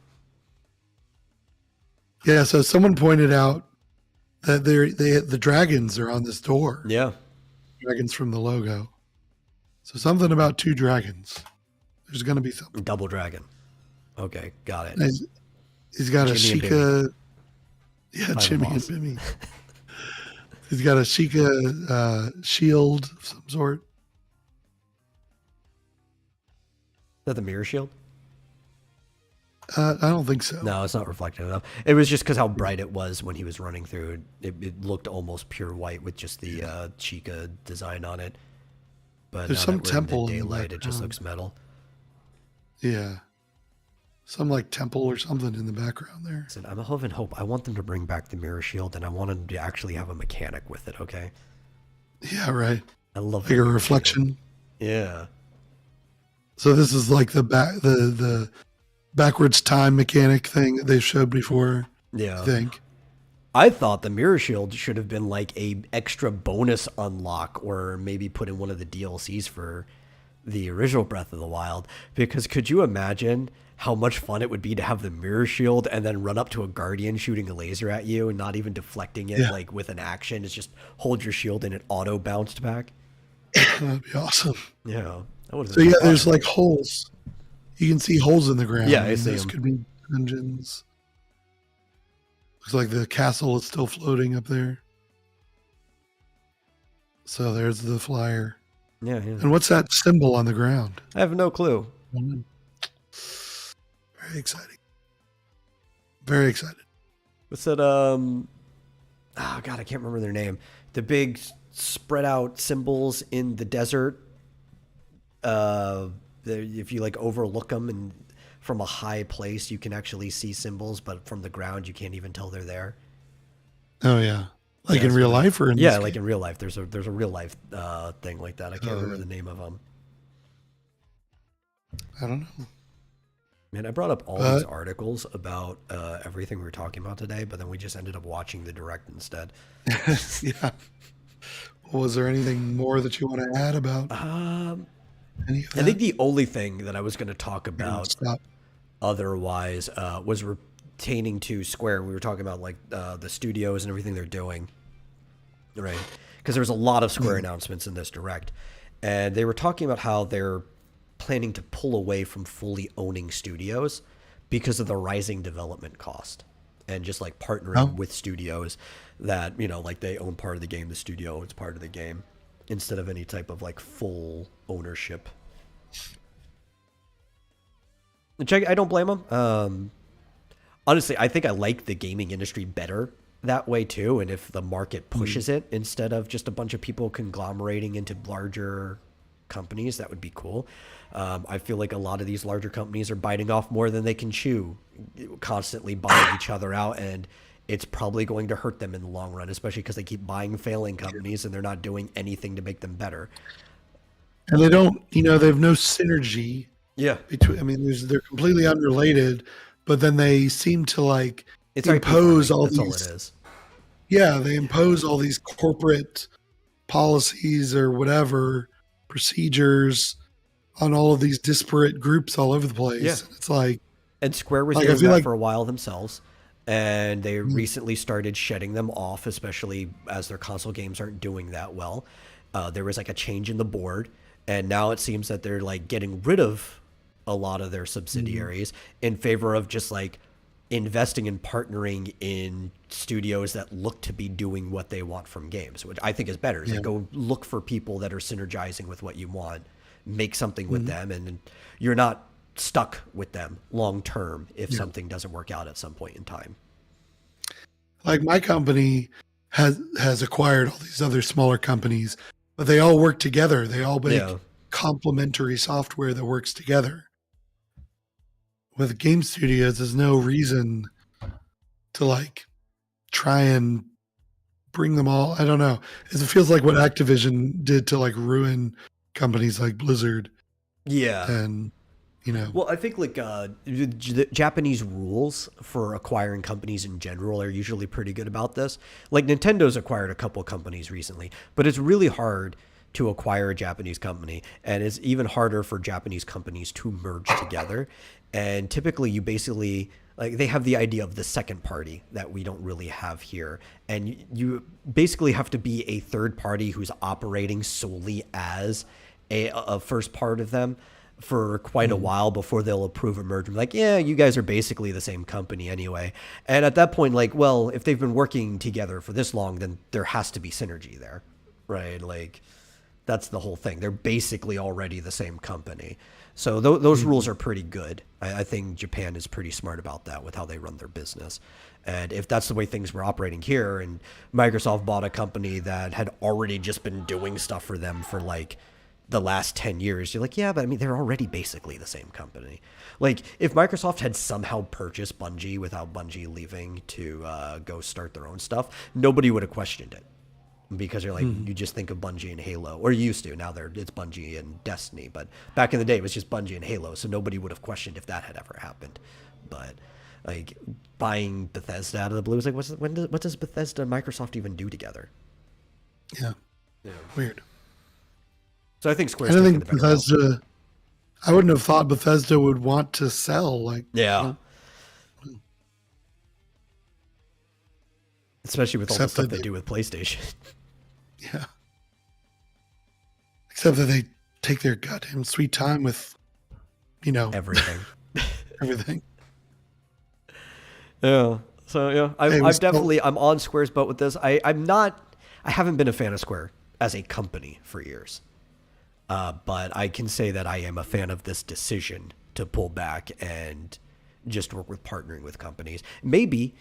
Yeah, so someone pointed out that the dragons are on this door. Yeah. Dragons from the logo. So something about two dragons. There's going to be something. Double dragon. Okay, got it. He's got Jimmy a and Sheikah. Yeah, By the Jimmy and boss. Bimmy. He's got a Sheikah shield of some sort. Is that the mirror shield? I don't think so. No, it's not reflective enough. It was just because how bright it was when he was running through. It looked almost pure white with just the Chica design on it. But There's now some that we're temple in in the the daylight, it just background. looks metal. Yeah. Some like temple or something in the background there. Listen, I'm a hope. I want them to bring back the mirror shield, and I want them to actually have a mechanic with it. Okay. Yeah, right. I love Like the a mirror reflection. shield. Yeah. So this is like the backwards time mechanic thing that they showed before. Yeah. I think. I thought the mirror shield should have been like a extra bonus unlock, or maybe put in one of the DLCs for the original Breath of the Wild. Because could you imagine how much fun it would be to have the mirror shield and then run up to a guardian shooting a laser at you and not even deflecting it like with an action? It's just hold your shield and it auto bounced back. That'd be awesome. Yeah. That would have So been yeah, fun. there's like holes. You can see holes in the ground. Yeah, I and see those 'em. could be dungeons. Looks like the castle is still floating up there. So there's the flyer. Yeah. And what's that symbol on the ground? I have no clue. Very exciting. Very excited. What's that? Oh God, I can't remember their name. The big spread out symbols in the desert. If you like overlook them and from a high place, you can actually see symbols, but from the ground, you can't even tell they're there. Oh yeah. Like Yeah, in real life or in Yeah, this like game? in real life. There's a real life thing like that. I can't remember yeah. the name of them. I don't know. Man, I brought up all these articles about everything we were talking about today, but then we just ended up watching the direct instead. Yeah. Was there anything more that you want to add about any of that? I think the only thing that I was going to talk about Stop. otherwise was pertaining to Square. We were talking about like the studios and everything they're doing, right? Because there was a lot of Square announcements in this direct, and they were talking about how they're planning to pull away from fully owning studios because of the rising development cost, and just like partnering with studios that, you know, like they own part of the game, the studio owns part of the game, instead of any type of like full ownership. Which I don't blame them. Honestly, I think I like the gaming industry better that way too. And if the market pushes it instead of just a bunch of people conglomerating into larger companies, that would be cool. I feel like a lot of these larger companies are biting off more than they can chew, constantly buying each other out, and it's probably going to hurt them in the long run, especially because they keep buying failing companies and they're not doing anything to make them better. And they don't, you know, they have no synergy. Yeah. Between, I mean, they're completely unrelated, but then they seem to like It's impose all That's these. all it is. Yeah, they impose all these corporate policies or whatever procedures on all of these disparate groups all over the place. Yeah. It's like, and Square was like, I doing feel that like- for a while themselves, and they recently started shedding them off, especially as their console games aren't doing that well. There was like a change in the board, and now it seems that they're like getting rid of a lot of their subsidiaries in favor of just like investing and partnering in studios that look to be doing what they want from games, which I think is better. Is like go look for people that are synergizing with what you want, make something with them, and you're not stuck with them long term if something doesn't work out at some point in time. like my company has acquired all these other smaller companies, but they all work together. They all make complementary software that works together. With game studios, there's no reason to like try and bring them all. I don't know. It feels like what Activision did to like ruin companies like Blizzard. Yeah. And, you know. Well, I think like the Japanese rules for acquiring companies in general are usually pretty good about this. Like Nintendo's acquired a couple companies recently, but it's really hard to acquire a Japanese company, and it's even harder for Japanese companies to merge together. And typically you basically, like, they have the idea of the second party that we don't really have here. And you basically have to be a third party who's operating solely as a first part of them for quite a while before they'll approve a merger. Like, yeah, you guys are basically the same company anyway. And at that point, like, well, if they've been working together for this long, then there has to be synergy there, right? Like, that's the whole thing. They're basically already the same company. So those rules are pretty good. I think Japan is pretty smart about that with how they run their business. And if that's the way things were operating here, and Microsoft bought a company that had already just been doing stuff for them for like the last 10 years, you're like, yeah, but I mean, they're already basically the same company. Like, if Microsoft had somehow purchased Bungie without Bungie leaving to go start their own stuff, nobody would have questioned it. Because you're like, you just think of Bungie and Halo, or you used to. Now it's Bungie and Destiny, but back in the day it was just Bungie and Halo, so nobody would have questioned if that had ever happened. But like buying Bethesda out of the blue is like, what does Bethesda and Microsoft even do together? Yeah. Weird. So I think Square's I don't taking think the better route. Bethesda. I wouldn't have thought Bethesda would want to sell. Like, Yeah. Especially with all the Except stuff that they do with PlayStation. yeah. Except that they take their goddamn sweet time with, you know, Everything. everything. Yeah. So yeah, Hey, I'm on Square's boat with this. I haven't been a fan of Square as a company for years. But I can say that I am a fan of this decision to pull back and just work with partnering with companies. Maybe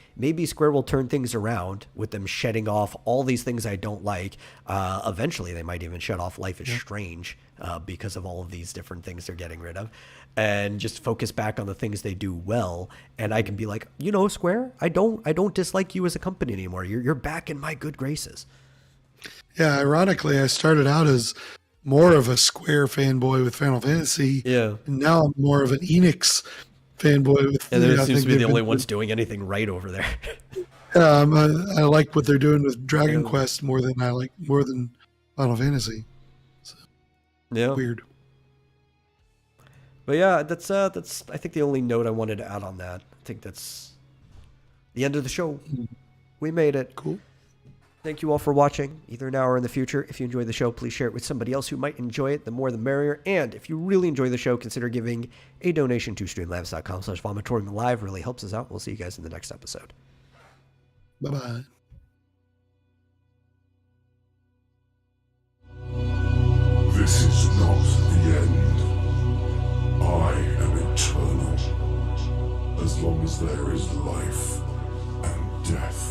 Square will turn things around with them shedding off all these things I don't like. Eventually they might even shut off Life is Strange because of all of these different things they're getting rid of, and just focus back on the things they do well. And I can be like, you know, Square, I don't dislike you as a company anymore. You're back in my good graces. Yeah, ironically, I started out as more of a Square fanboy with Final Fantasy. Yeah. And now I'm more of an Enix fanboy with. And there I seems think to be the they've only been- ones doing anything right over there. I like what they're doing with Dragon Quest more than Final Fantasy. Yeah. Weird. But yeah, that's I think the only note I wanted to add on that. I think that's the end of the show. We made it. Cool. Thank you all for watching, either now or in the future. If you enjoy the show, please share it with somebody else who might enjoy it. The more the merrier. And if you really enjoy the show, consider giving a donation to streamlabs.com/vomitorium live. Really helps us out. We'll see you guys in the next episode. Bye-bye. This is not the end. I am eternal. As long as there is life and death.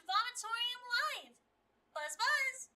Vomitorium Live. Buzz buzz!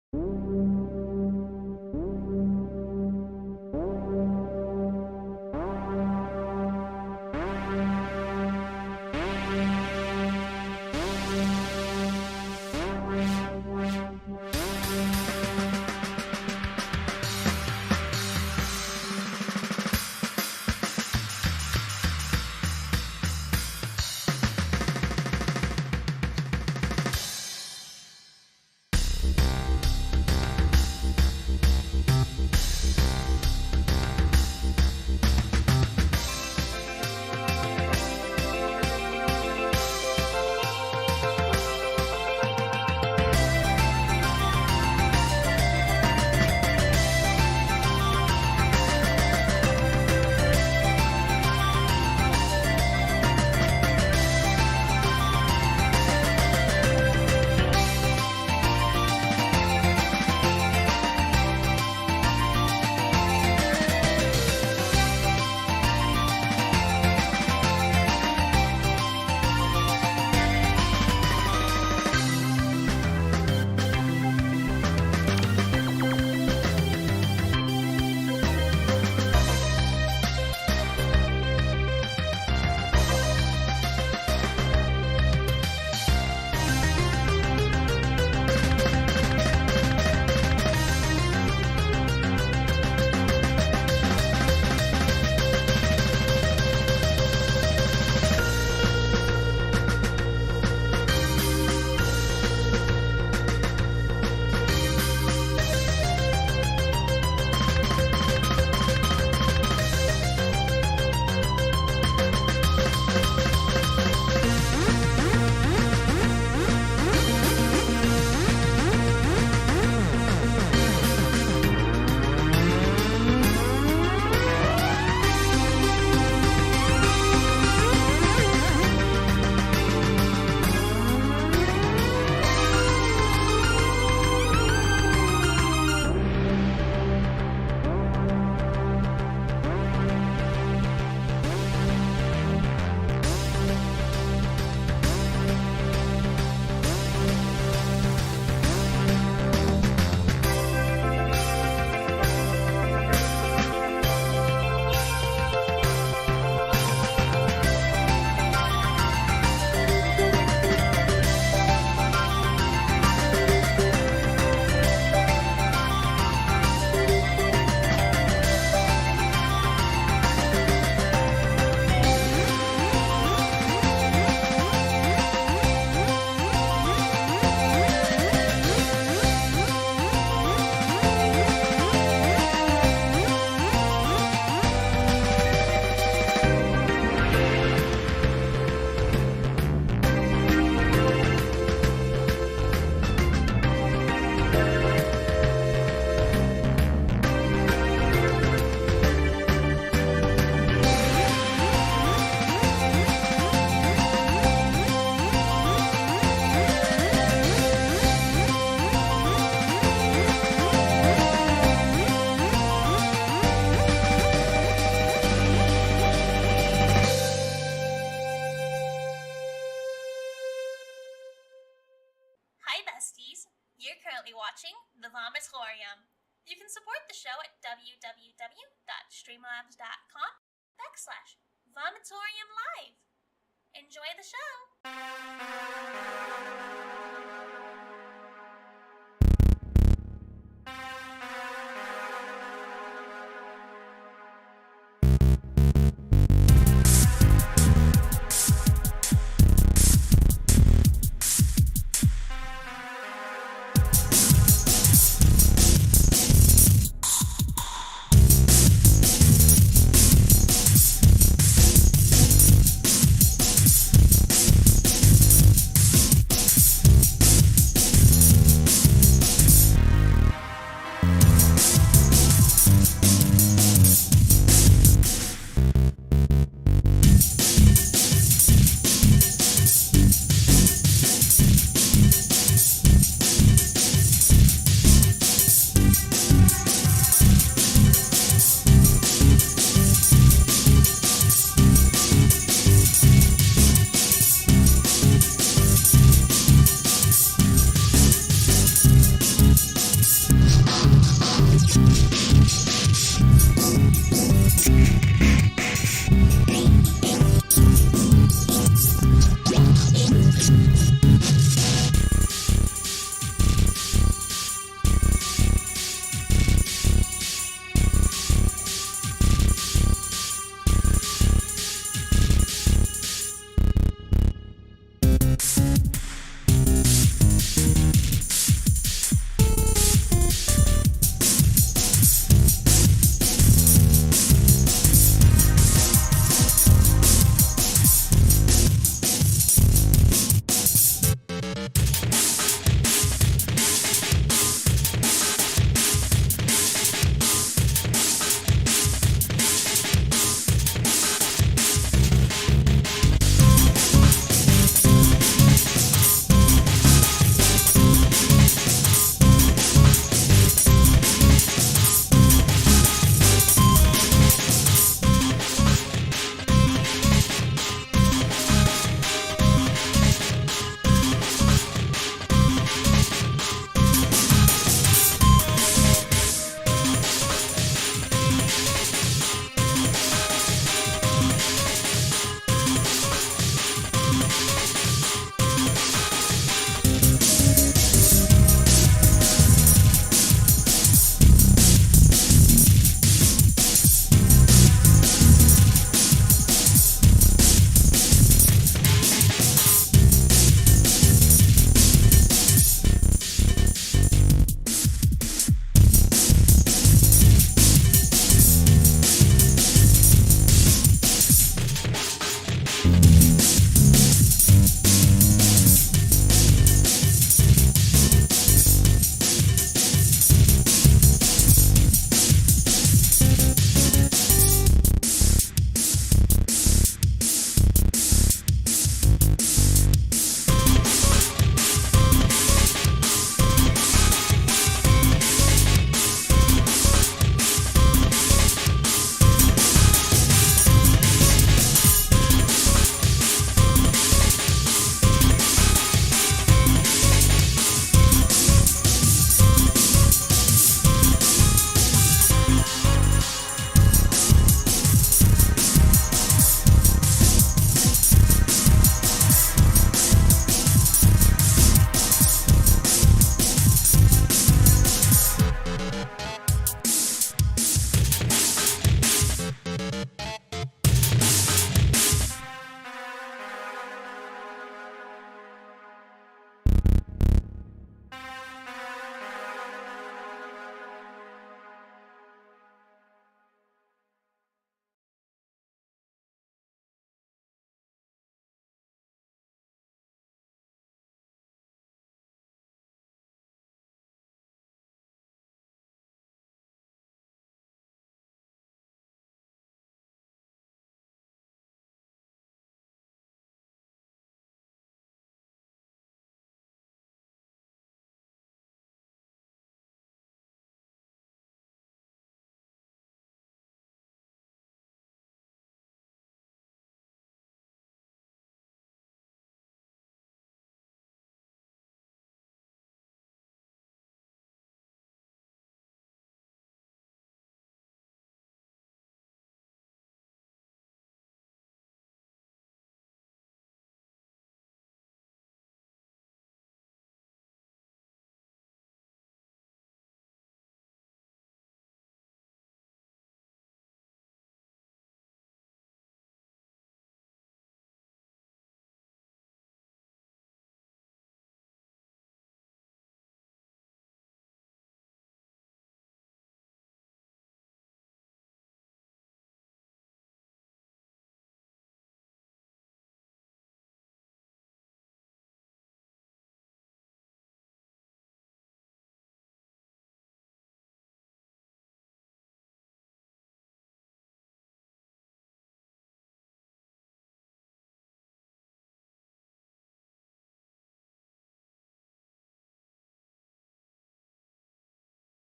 watching The Vomitorium. You can support the show at www.streamlabs.com/Vomitorium Live. Enjoy the show!